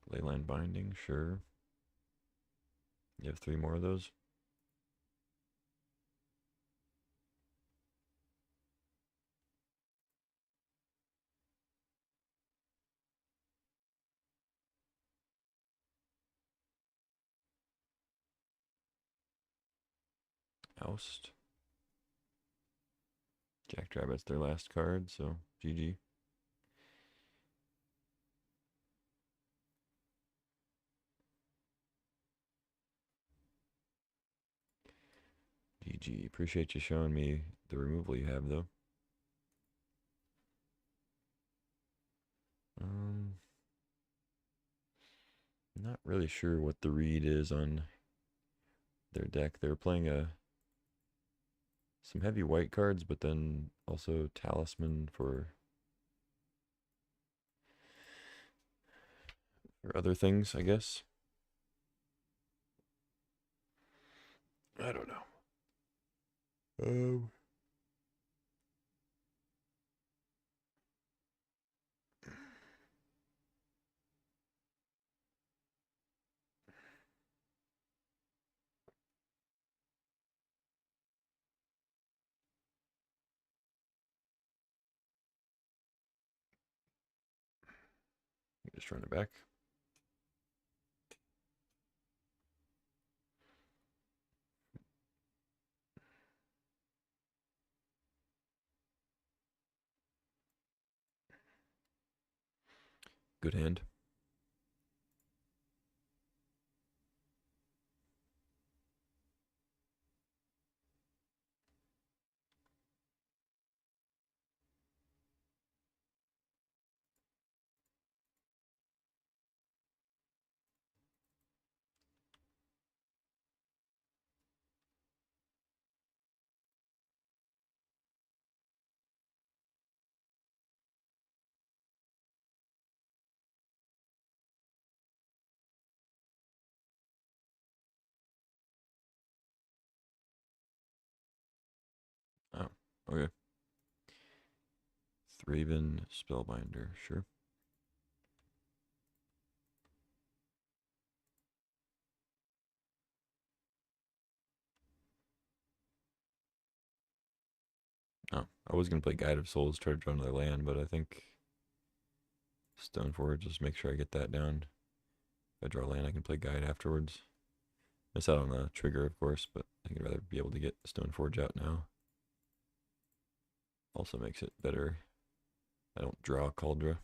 Leyline Binding, sure. You have 3 more of those. Oust. Jackrabbit's their last card, so GG. GG. Appreciate you showing me the removal you have, though. Not really sure what the read is on their deck. They're playing some heavy white cards, but then also Talisman for other things, I guess. I don't know. Just run it back. Good hand. Oh, okay. Thraben Spellbinder, sure. Oh, I was gonna play Guide of Souls, try to draw another land, but I think Stoneforge, just make sure I get that down. If I draw land, I can play Guide afterwards. Miss out on the trigger, of course, but I think I'd rather be able to get Stoneforge out now. Also makes it better. I don't draw Cauldra.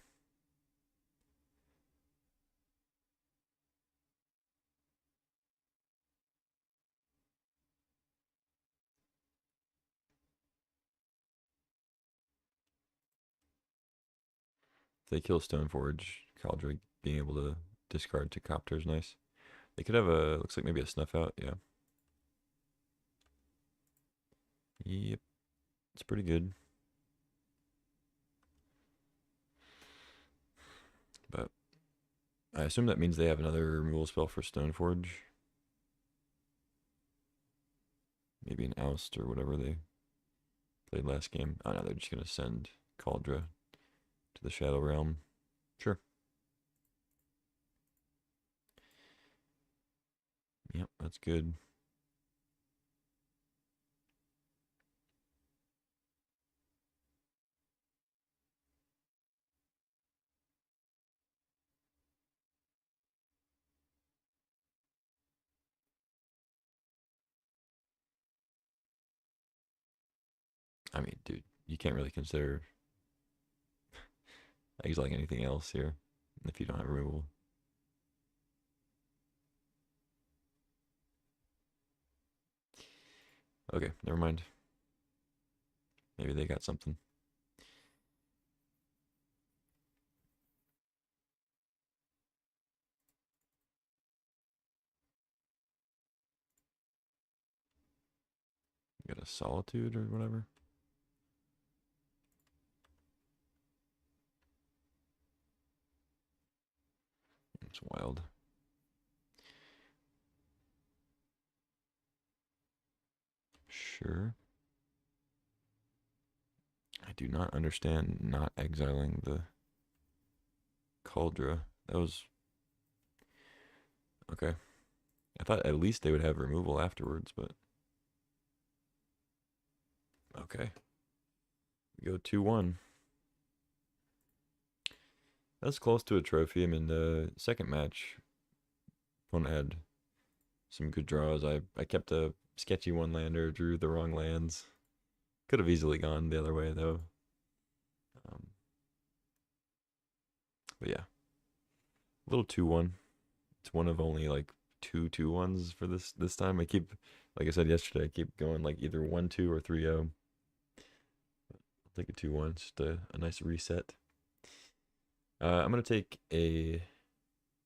If they kill Stoneforge, Cauldra being able to discard to Copter is nice. They could have a, looks like maybe a Snuff Out, yeah. Yep, it's pretty good. But I assume that means they have another removal spell for Stoneforge. Maybe an Oust or whatever they played last game. Oh no, they're just going to send Cauldra to the Shadow Realm. Sure. Yep, that's good. I mean, dude, you can't really consider exiling anything else here if you don't have removal. Okay, never mind. Maybe they got something. Got a Solitude or whatever. It's wild. Sure. I do not understand not exiling the Cauldra. That was okay. I thought at least they would have removal afterwards, but okay. We go 2-1. That's close to a trophy. I mean, the second match, opponent had some good draws. I kept a sketchy one-lander, drew the wrong lands. Could have easily gone the other way, though. Um, but yeah, little 2-1. It's one of only like two 2-1s for this time. I keep, like I said yesterday, I keep going like either 1-2 or 3-0. I'll take a 2-1, just a nice reset. I'm gonna take a.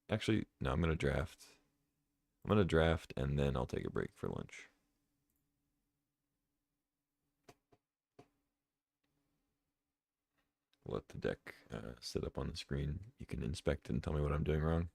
Actually, no, I'm gonna draft. I'm gonna draft and then I'll take a break for lunch. Let the deck sit up on the screen. You can inspect and tell me what I'm doing wrong.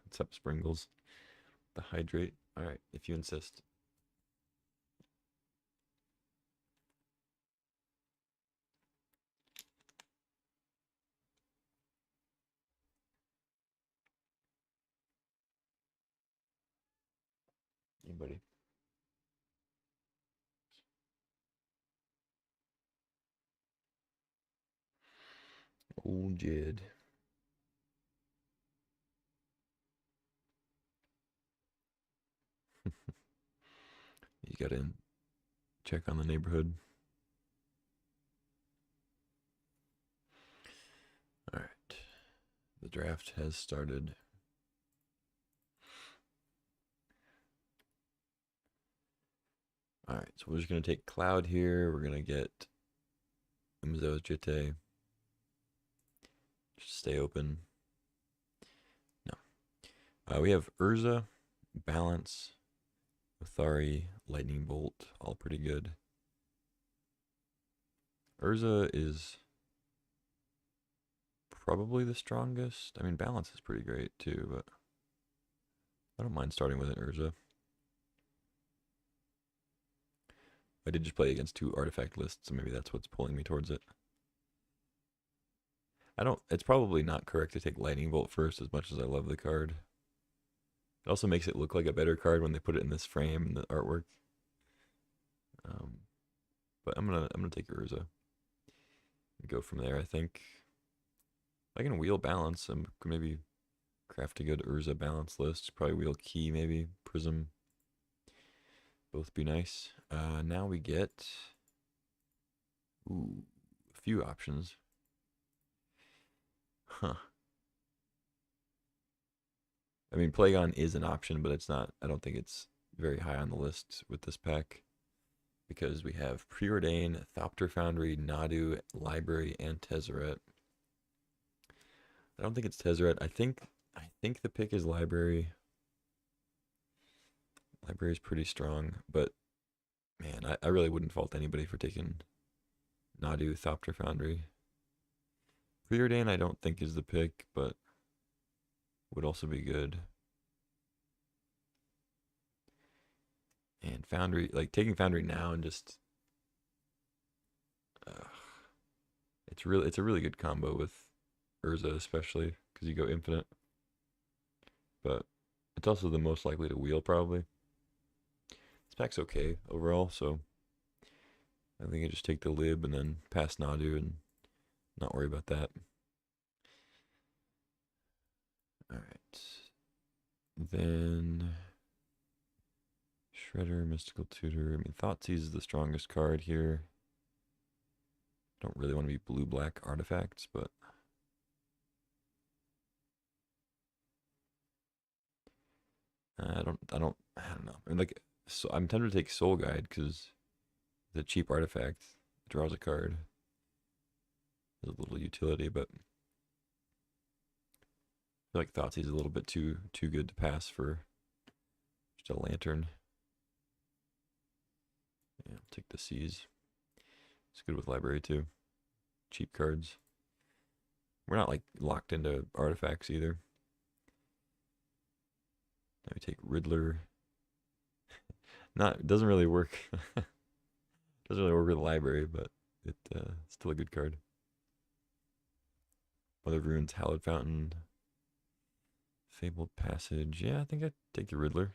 What's up, Sprinkles? The hydrate. All right, if you insist. Anybody? Old Jed. You gotta check on the neighborhood. All right. The draft has started. All right, so we're just gonna take Cloud here. We're gonna get Umzo's Jitte. Just stay open. No. We have Urza, Balance, Othari, Lightning Bolt, all pretty good. Urza is probably the strongest. I mean, Balance is pretty great too, but I don't mind starting with an Urza. I did just play against two artifact lists, so maybe that's what's pulling me towards it. It's probably not correct to take Lightning Bolt first, as much as I love the card. It also makes it look like a better card when they put it in this frame and the artwork. But I'm gonna take Urza and go from there. I think I can wheel Balance. I could maybe craft a good Urza balance list. Probably wheel Key, maybe Prism. Both be nice. Now we get a few options. Huh. I mean, Plagon is an option, but it's not. I don't think it's very high on the list with this pack because we have Preordain, Thopter Foundry, Nadu, Library, and Tezzeret. I don't think it's Tezzeret. I think the pick is Library. Library is pretty strong, but man, I really wouldn't fault anybody for taking Nadu, Thopter Foundry. Preordain I don't think is the pick, but would also be good. And Foundry, like taking Foundry now and just it's a really good combo with Urza, especially because you go infinite. But it's also the most likely to wheel probably. This pack's okay overall, so I think I just take the lib and then pass Nadu and not worry about that. All right. Then Shredder, Mystical Tutor. I mean, Thoughtseize is the strongest card here. Don't really want to be blue-black artifacts, but I don't know. I mean, like, so I'm tempted to take Soul Guide because the cheap artifact draws a card. There's a little utility, but feel like Thoughtseize is a little bit too good to pass for just a lantern. Yeah, take the C's. It's good with library too. Cheap cards. We're not like locked into artifacts either. Now we take Riddler. It doesn't really work. Doesn't really work with the library, but it's still a good card. Mother of Runes, Hallowed Fountain, Fabled Passage. Yeah, I think I'd take the Riddler.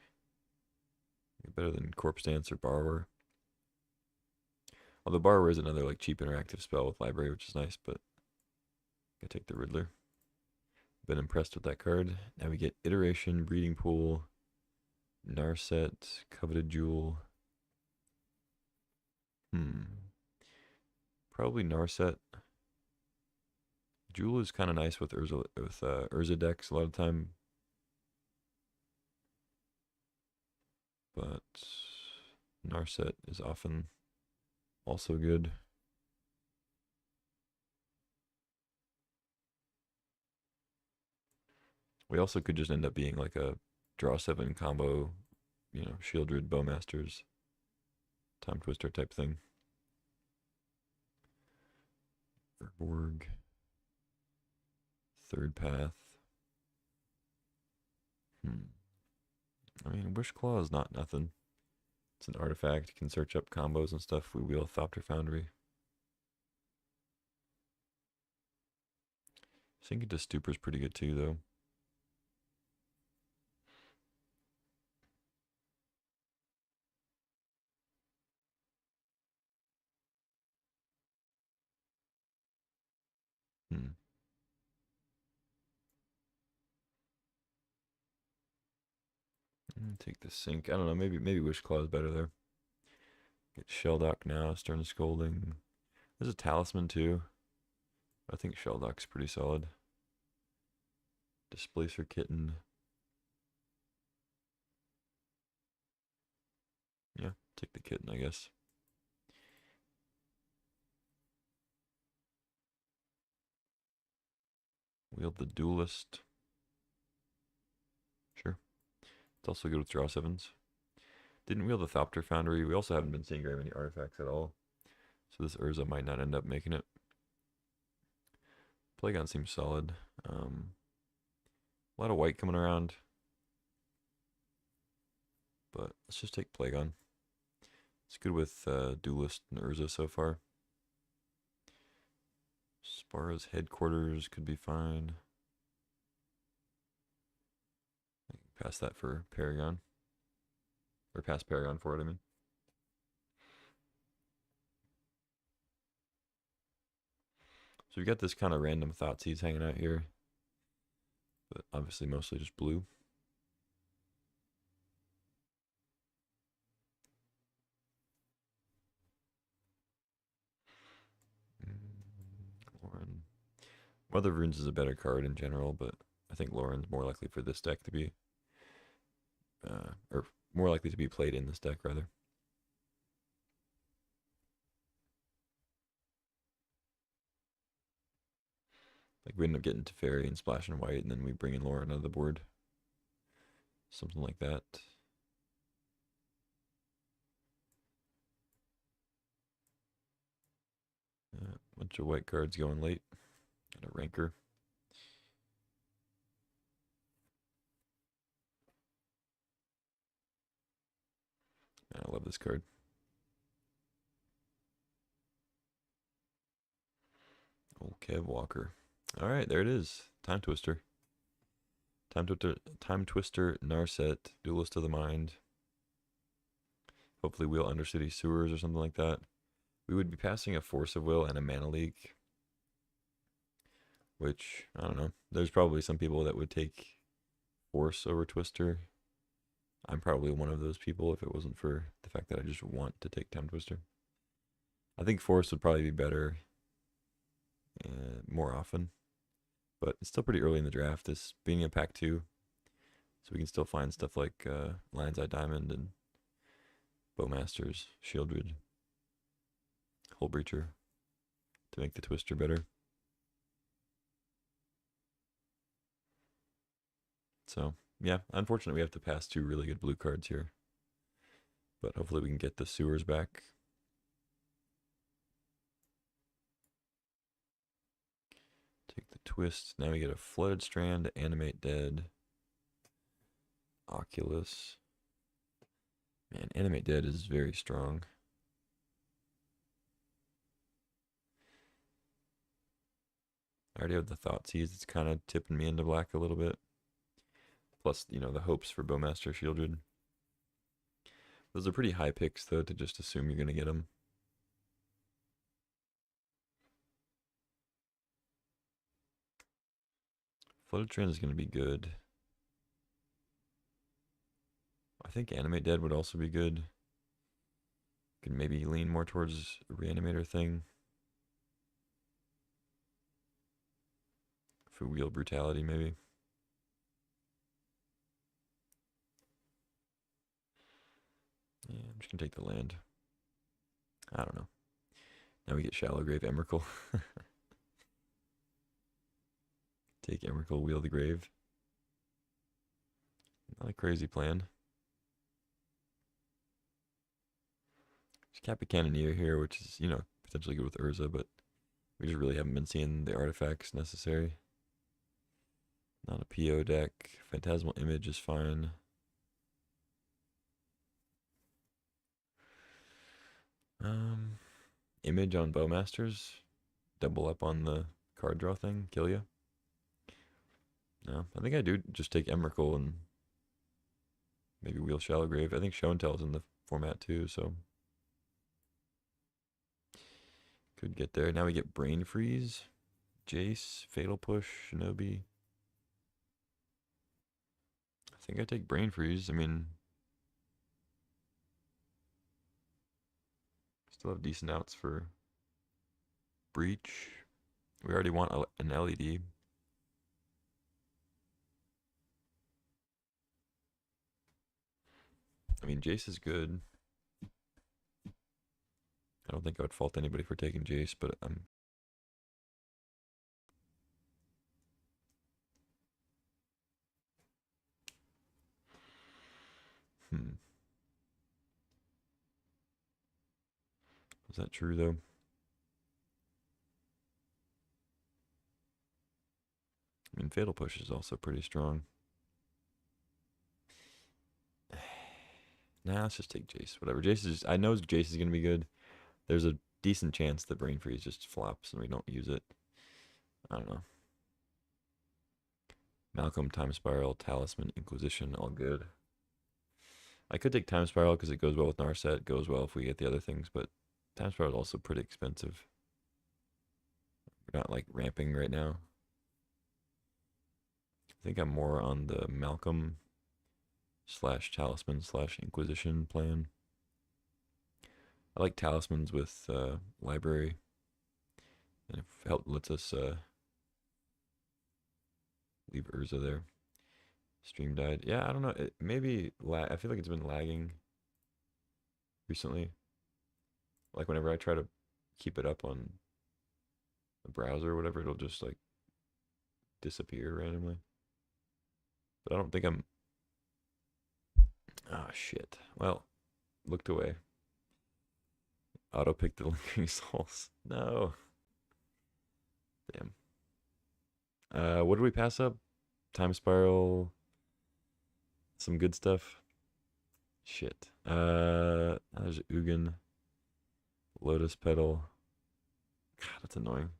Better than Corpse Dance or Borrower. Although Borrower is another like cheap interactive spell with library, which is nice, but I take the Riddler. Been impressed with that card. Now we get Iteration, Breeding Pool, Narset, Coveted Jewel. Probably Narset. Jewel is kind of nice with Urza decks a lot of time. But Narset is often also good. We also could just end up being like a draw 7 combo, you know, Shieldred, Bowmasters, Time Twister type thing. Urborg. Third Path. I mean, Wish Claw is not nothing. It's an artifact. You can search up combos and stuff. We wheel Thopter Foundry. Sink into Stupor's pretty good too, though. Take the Sink. I don't know. Maybe Wish Claw is better there. Get Shelldock now. Stern Scolding. There's a Talisman too. I think Shelldock's pretty solid. Displacer Kitten. Yeah, take the Kitten, I guess. Wield the Duelist. Sure. It's also good with draw 7s. Didn't wield the Thopter Foundry. We also haven't been seeing very many artifacts at all. So this Urza might not end up making it. Plagon seems solid. A lot of white coming around. But let's just take Plagon. It's good with Duelist and Urza so far. Spara's Headquarters could be fine. I can pass that for Paragon. Or pass Paragon for it, I mean. So we've got this kind of random Thoughtseize hanging out here. But obviously mostly just blue. Lauren. Mother of Runes is a better card in general, but I think Lauren's more likely for this deck to be, or more likely to be played in this deck, rather. Like we end up getting Teferi and splashing white, and then we bring in Lauren onto the board. Something like that. Bunch of white cards going late. And a Ranker. Man, I love this card. Old Kev Walker. Alright, there it is. Time Twister. Time Twister, Narset, Duelist of the Mind. Hopefully wheel Undercity Sewers or something like that. We would be passing a Force of Will and a Mana Leak. Which, I don't know. There's probably some people that would take Force over Twister. I'm probably one of those people if it wasn't for the fact that I just want to take Time Twister. I think Force would probably be better more often. But it's still pretty early in the draft. This being a pack 2. So we can still find stuff like Lion's Eye Diamond and Bowmasters, Shieldred, Hull Breacher to make the Twister better. So, yeah, unfortunately, we have to pass two really good blue cards here. But hopefully we can get the sewers back. Take the twist. Now we get a Flooded Strand, Animate Dead, Oculus. Man, Animate Dead is very strong. I already have the Thoughtseize. It's kind of tipping me into black a little bit. Plus, you know, the hopes for Bowmaster Shieldred. Those are pretty high picks, though, to just assume you're going to get them. Flooded Strand is going to be good. I think Animate Dead would also be good. Could maybe lean more towards a Reanimator thing. For Wheel Brutality, maybe. Yeah, I'm just going to take the land. I don't know. Now we get Shallow Grave Emrakul. Take Emrakul, Wheel the Grave. Not a crazy plan. Just Cap a Cannoneer here, which is, you know, potentially good with Urza, but we just really haven't been seeing the artifacts necessary. Not a PO deck. Phantasmal Image is fine. Image on Bowmasters. Double up on the card draw thing. Kill you. No, I think I do just take Emrakul and maybe Wheel Shallow Grave. I think Show and Tell's in the format too, so could get there. Now we get Brain Freeze, Jace, Fatal Push, Shinobi. I think I take Brain Freeze. I mean, still have decent outs for Breach. We already want an LED. I mean, Jace is good. I don't think I would fault anybody for taking Jace, but I'm... Is that true, though? I mean, Fatal Push is also pretty strong. Nah, let's just take Jace. Whatever. Jace is... I know Jace is going to be good. There's a decent chance that Brain Freeze just flops and we don't use it. I don't know. Malcolm, Time Spiral, Talisman, Inquisition, all good. I could take Time Spiral because it goes well with Narset, goes well if we get the other things, but Time Spiral is also pretty expensive. We're not like ramping right now. I think I'm more on the Malcolm / Talisman / Inquisition plan. I like Talismans with Library, and if help lets us leave Urza there. Stream died. Yeah, I don't know. Maybe I feel like it's been lagging recently. Like whenever I try to keep it up on the browser or whatever, it'll just like disappear randomly. But I don't think I'm... Ah, shit. Well, looked away. Auto pick the Lingering Souls. No. Damn. What did we pass up? Time Spiral. Some good stuff. Shit. There's Ugin. Lotus Petal. God, that's annoying.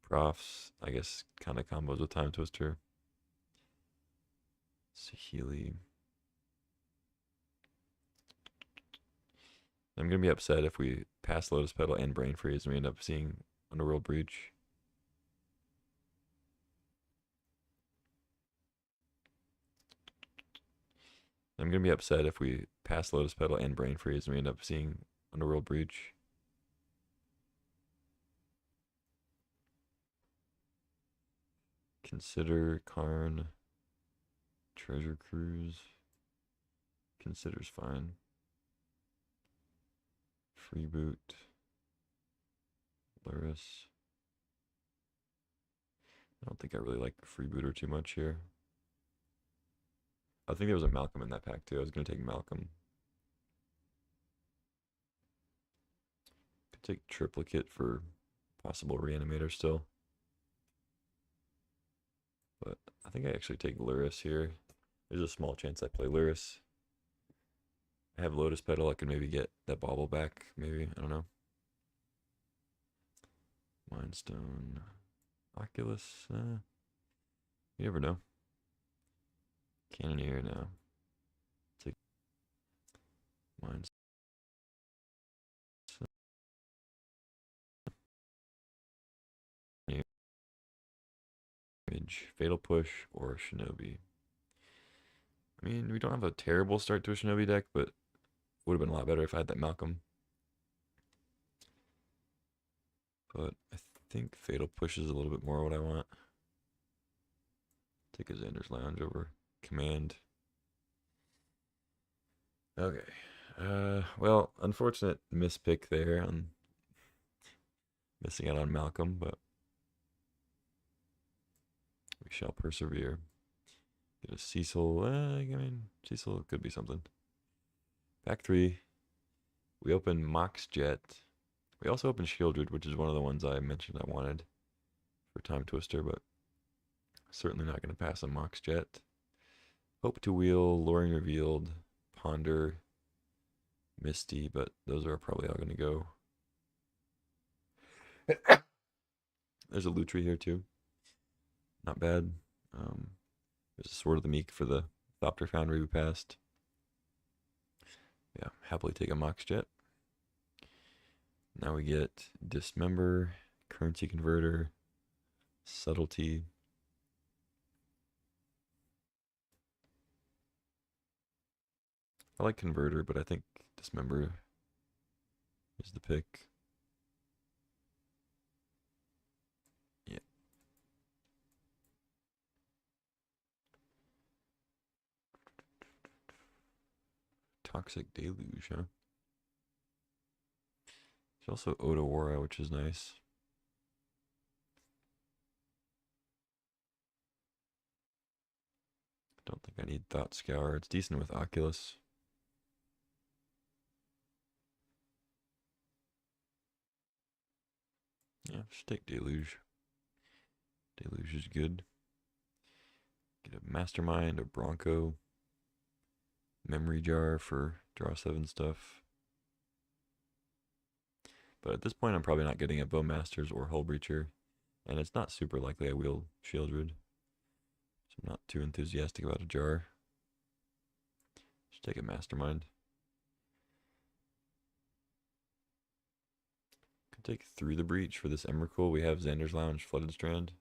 Profs, I guess, kind of combos with Time Twister. Saheeli. I'm gonna be upset if we pass Lotus Petal and Brain Freeze and we end up seeing Underworld Breach. I'm gonna be upset if we pass Lotus Petal and Brain Freeze and we end up seeing Underworld Breach. Consider Karn. Treasure Cruise. Consider's fine. Freeboot. Luris. I don't think I really like Freebooter too much here. I think there was a Malcolm in that pack too. I was gonna take Malcolm. Could take Triplicate for possible Reanimator still. But I think I actually take Luris here. There's a small chance I play Luris. I have Lotus Petal. I could maybe get that Bauble back. Maybe. I don't know. Mind Stone. Oculus. You never know. Cannoneer now. Take Mind Stone. Fatal Push or Shinobi. I mean, we don't have a terrible start to a Shinobi deck, but would have been a lot better if I had that Malcolm. But I think Fatal Push is a little bit more what I want. Take a Xander's Lounge over Command. Okay. Well, unfortunate mispick there on missing out on Malcolm, but we shall persevere. Get a Cecil. I mean, Cecil could be something. Pack 3. We open Mox Jet. We also open Shieldred, which is one of the ones I mentioned I wanted for Time Twister, but certainly not going to pass on Mox Jet. Hope to Wheel, Luring Revealed, Ponder, Misty, but those are probably all going to go. There's a Lutri here too. Not bad. There's a Sword of the Meek for the Thopter Foundry we passed. Yeah, happily take a Mox Jet. Now we get Dismember, Currency Converter, Subtlety. I like Converter, but I think Dismember is the pick. Yeah. Toxic Deluge, huh? There's also Odawara, which is nice. Don't think I need Thought Scour. It's decent with Oculus. Yeah, just take Deluge. Deluge is good. Get a Mastermind, a Bronco, Memory Jar for draw 7 stuff. But at this point, I'm probably not getting a Bowmasters or Hull Breacher, and it's not super likely I wheel Shieldred. So I'm not too enthusiastic about a jar. Just take a Mastermind. Could take Through the Breach for this Emrakul. We have Xander's Lounge, Flooded Strand.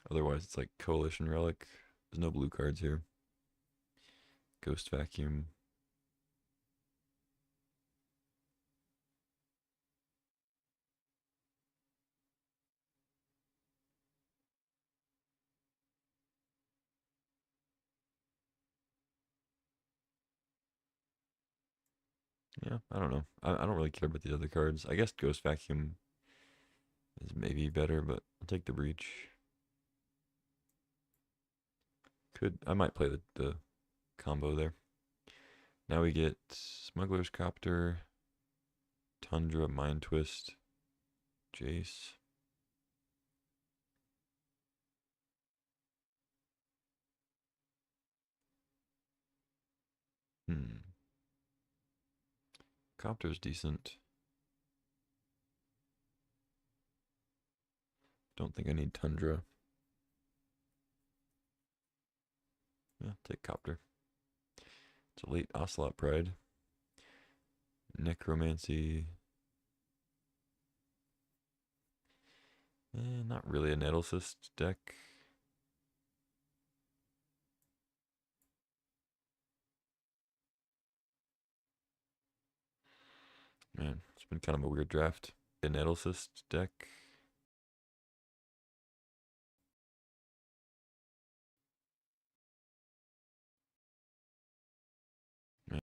Otherwise, it's like Coalition Relic. There's no blue cards here. Ghost Vacuum. Yeah, I don't know. I don't really care about these other cards. I guess Ghost Vacuum is maybe better, but I'll take the Breach. I might play the combo there. Now we get Smuggler's Copter, Tundra, Mind Twist, Jace. Copter's decent. Don't think I need Tundra. Yeah, take Copter. It's a late Ocelot Pride. Necromancy. Not really a Nettlecyst deck. Man, it's been kind of a weird draft. A Nettlecyst deck. Man.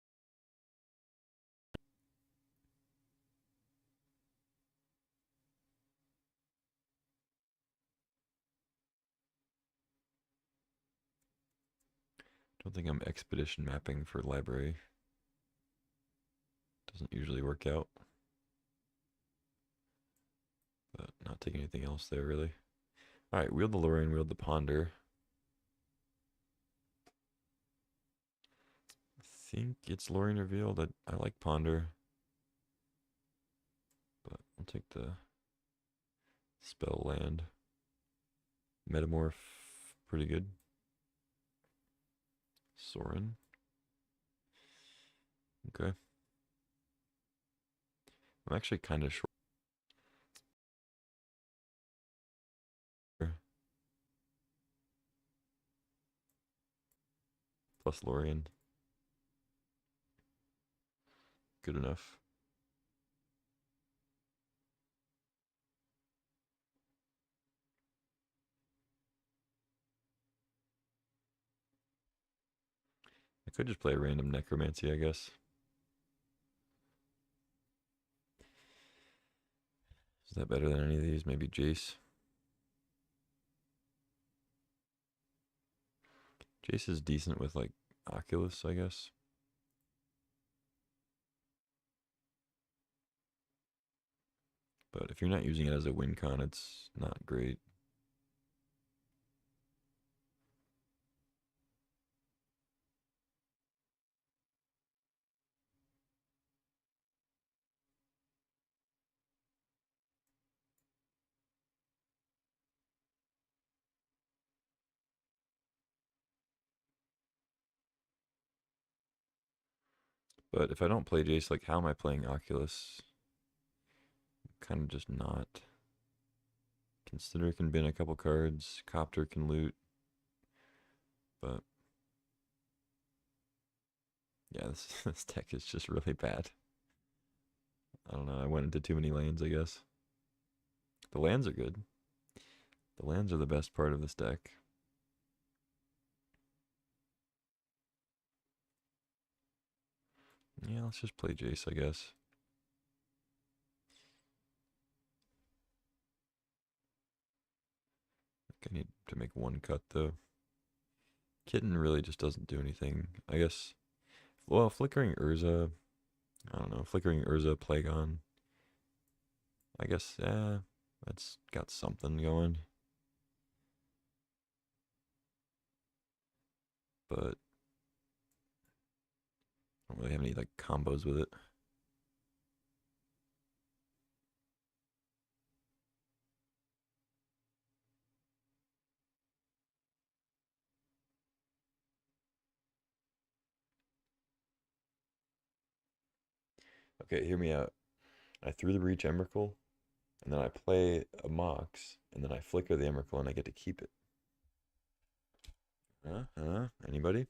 Don't think I'm expedition mapping for library. Doesn't usually work out. But not taking anything else there, really. Alright, wield the Lorien, wield the Ponder. I think it's Lorien revealed. I like Ponder. But I'll take the spell land. Metamorph, pretty good. Sorin. Okay. I'm actually kind of short. Plus Lorien. Good enough. I could just play a random necromancy, I guess. Is that better than any of these? Maybe Jace. Jace is decent with like Oculus, I guess. But if you're not using it as a win con, it's not great. But if I don't play Jace, like how am I playing Oculus? Kind of just not. Consider can bin a couple cards. Copter can loot. But yeah, this, this deck is just really bad. I don't know. I went into too many lanes, I guess. The lands are good. The lands are the best part of this deck. Yeah, let's just play Jace, I guess. I need to make one cut, though. Kitten really just doesn't do anything. I guess, well, Flickering Urza, I don't know, Flickering Urza, Plagon. I guess, that's got something going. But I don't really have any, like, combos with it. Okay, hear me out. I threw the Breach Emrakul, and then I play a Mox, and then I flicker the Emrakul, and I get to keep it. Anybody?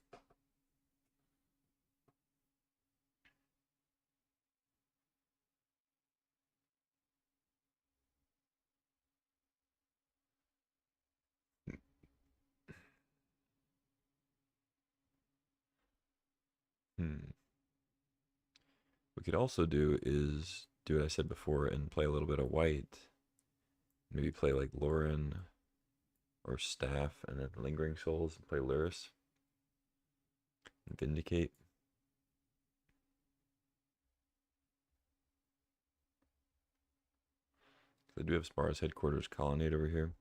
Hmm. What we could also do is do what I said before and play a little bit of white. Maybe play like Lauren or Staff and then Lingering Souls and play Luris and Vindicate. I do have Spara's Headquarters Colonnade over here.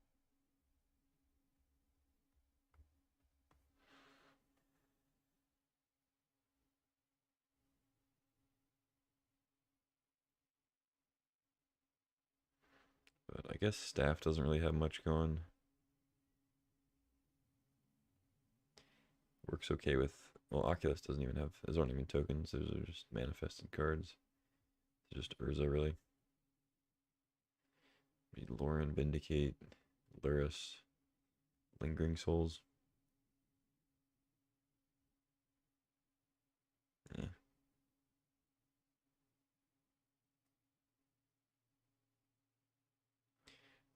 But I guess Staff doesn't really have much going. Works okay with, well, Oculus doesn't even have, those aren't even tokens, those are just manifested cards. It's just Urza, really. Lauren, Vindicate, Luris, Lingering Souls. Yeah.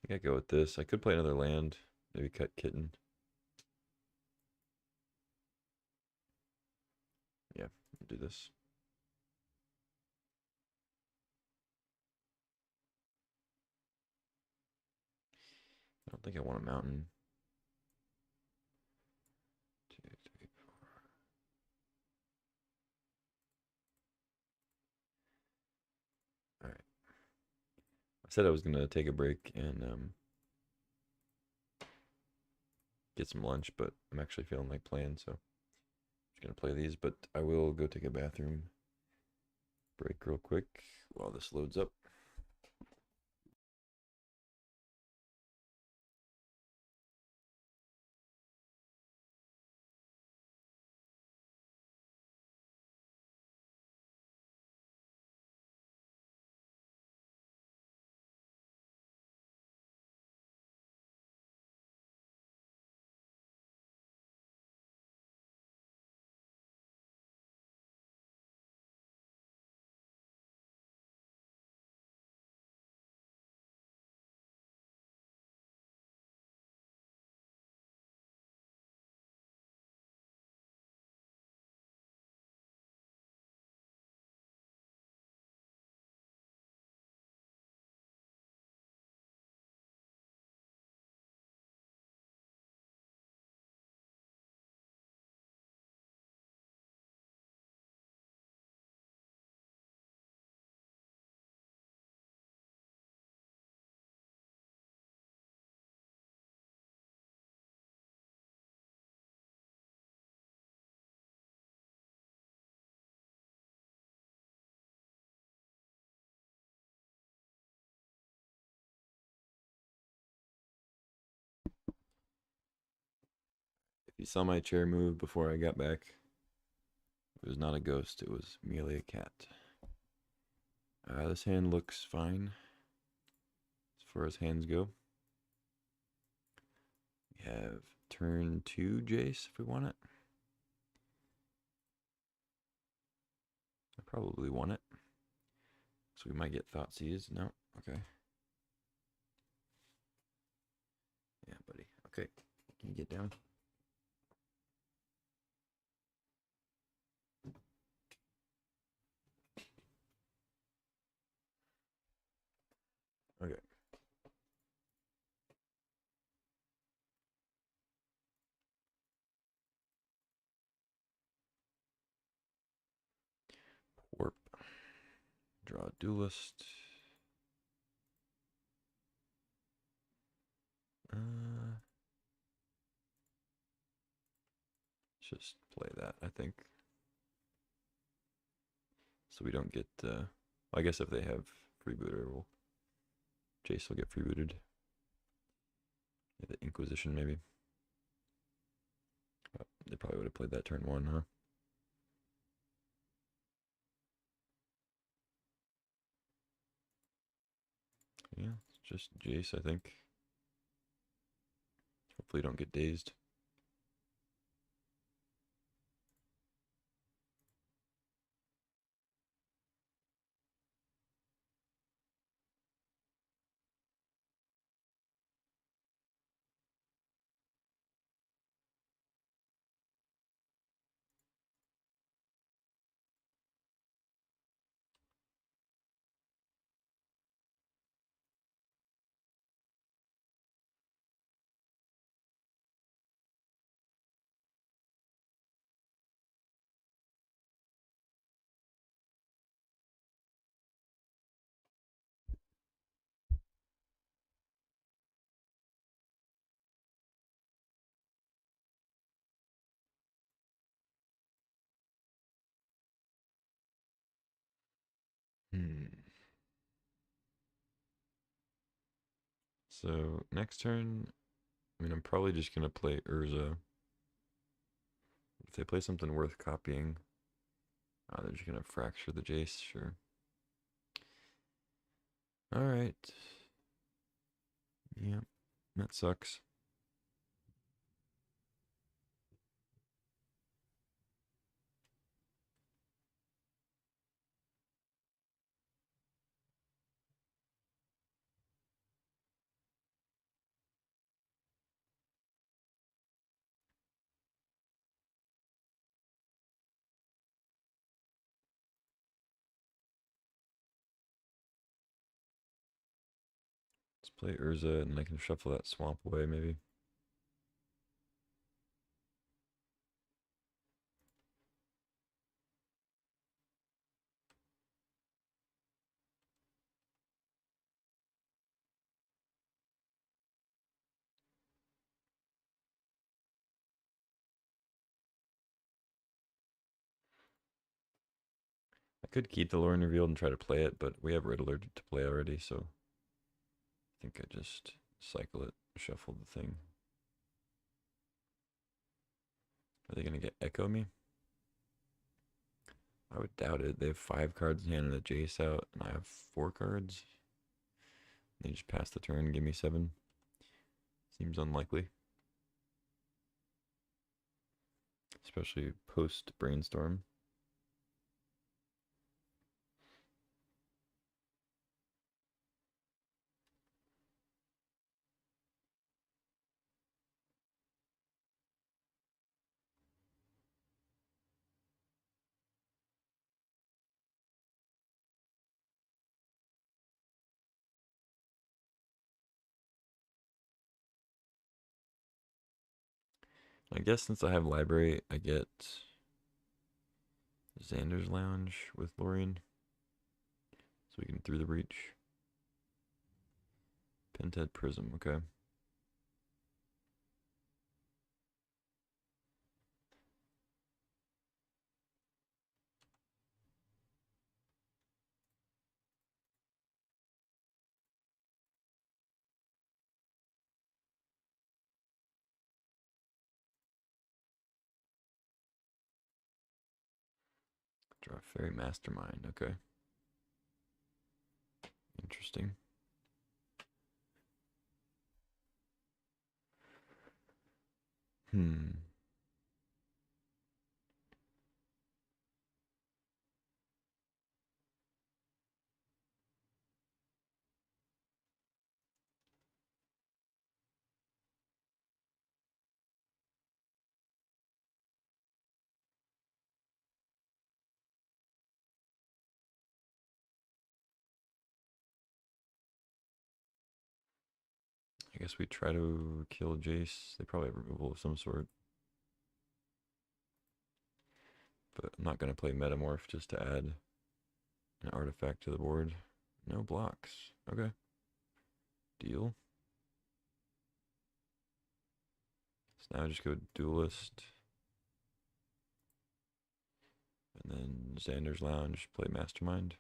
I think I go with this. I could play another land, maybe cut Kitten. Yeah, do this. I don't think I want a mountain. 2, 3, 4. said I was gonna take a break and get some lunch, but I'm actually feeling like playing, so I'm just gonna play these. But I will go take a bathroom break real quick while this loads up. If you saw my chair move before I got back, it was not a ghost, it was merely a cat. This hand looks fine as far as hands go. We have turn 2 Jace if we want it. I probably want it. So we might get Thoughtseize. No? Okay. Yeah, buddy. Okay. Can you get down? Okay. Warp. Draw a duelist. Just play that, I think. So we don't get, I guess if they have freebooter, Jace will get freebooted. Yeah, the Inquisition, maybe. They probably would have played that turn 1, huh? Yeah, it's just Jace, I think. Hopefully don't get dazed. So next turn, I mean, I'm probably just gonna play Urza. If they play something worth copying, they're just gonna fracture the Jace, sure. All right. Yeah, that sucks. Let's play Urza and I can shuffle that swamp away, maybe. could keep the Lorien revealed and try to play it, but we have Riddler to play already, so I think I just cycle it, shuffle the thing. Are they going to get Echo me? I would doubt it. They have 5 cards in hand and a Jace out, and I have 4 cards. They just pass the turn and give me 7. Seems unlikely. Especially post Brainstorm. I guess since I have Library, I get Xander's Lounge with Lorien. So we can through the breach. Pented Prism, okay. Draw Fairy Mastermind, okay. Interesting. I guess we try to kill Jace. They probably have removal of some sort. But I'm not going to play Metamorph just to add an artifact to the board. No blocks. Okay. Deal. So now I just go Duelist. And then Xander's Lounge, play Mastermind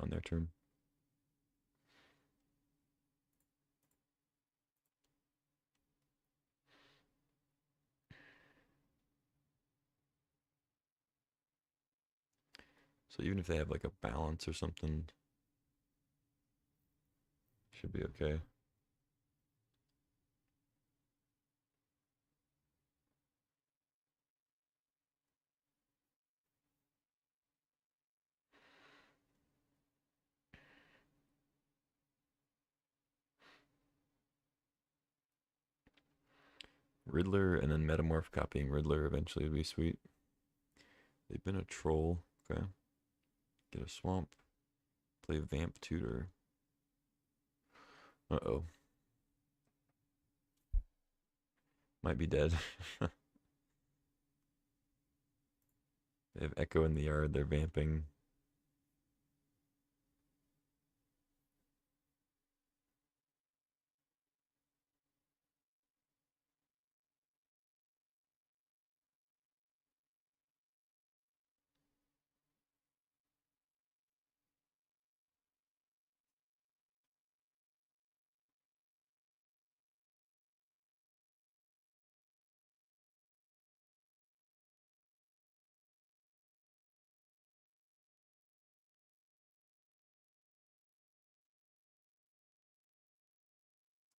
on their turn. So even if they have like a balance or something, should be okay. Riddler and then Metamorph copying Riddler eventually would be sweet. They've been a troll. Okay. Get a swamp. Play Vamp Tutor. Uh-oh. Might be dead. They have Echo in the yard. They're vamping.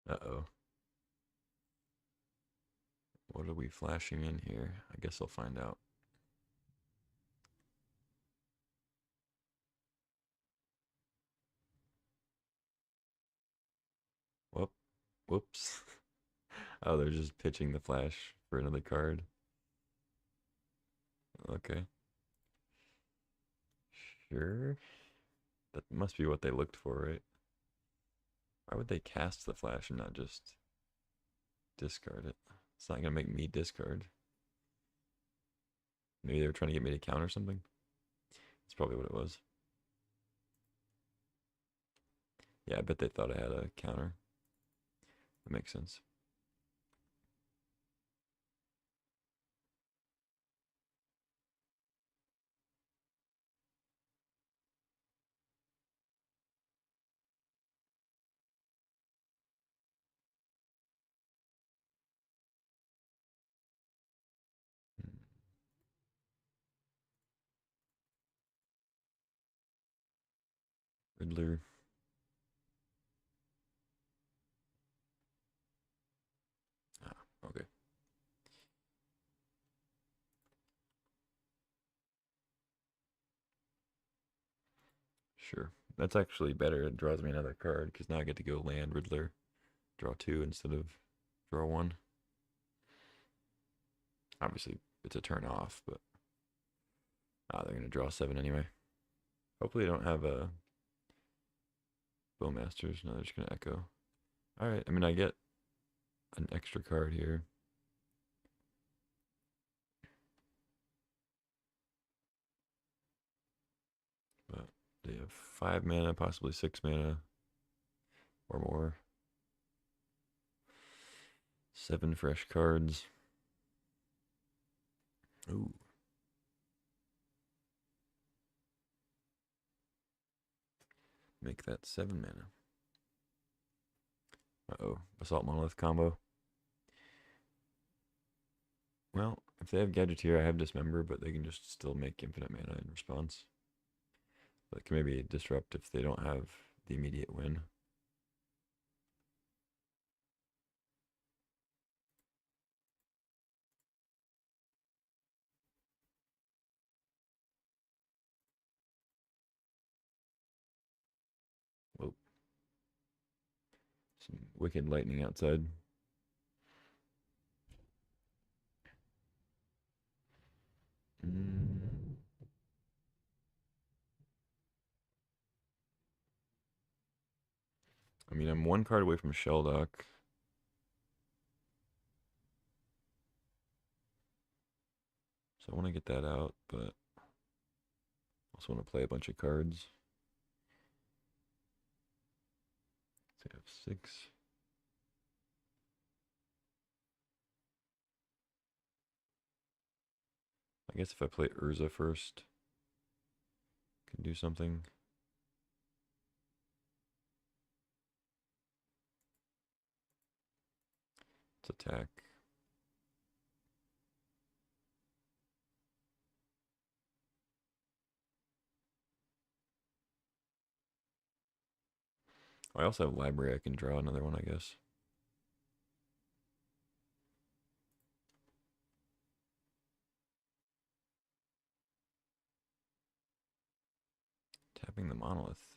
Uh-oh. What are we flashing in here? I guess I'll find out. Whoop. Whoops. Oh, they're just pitching the flash for another card. Okay. Sure. That must be what they looked for, right? Why would they cast the flash and not just discard it? It's not gonna make me discard. Maybe they were trying to get me to counter something. That's probably what it was. Yeah, I bet they thought I had a counter. That makes sense. Riddler. Ah, okay. Sure. That's actually better. It draws me another card because now I get to go land Riddler, draw 2 instead of draw 1. Obviously, it's a turn off, but they're going to draw 7 anyway. Hopefully, they don't have a Bowmasters. No, they're just going to Echo. All right. I mean, I get an extra card here. But they have 5 mana, possibly 6 mana or more. 7 fresh cards. Ooh. Make that 7 mana. Uh-oh. Assault Monolith combo. Well, if they have Gadgeteer, I have Dismember, but they can just still make infinite mana in response. That can maybe disrupt if they don't have the immediate win. Whoa. Some wicked lightning outside. Mm. I mean, I'm 1 card away from Shelldock. So I want to get that out, but also want to play a bunch of cards. So I have 6. I guess if I play Urza first, can do something. Let's attack. I also have library. I can draw another one, I guess. Tapping the monolith.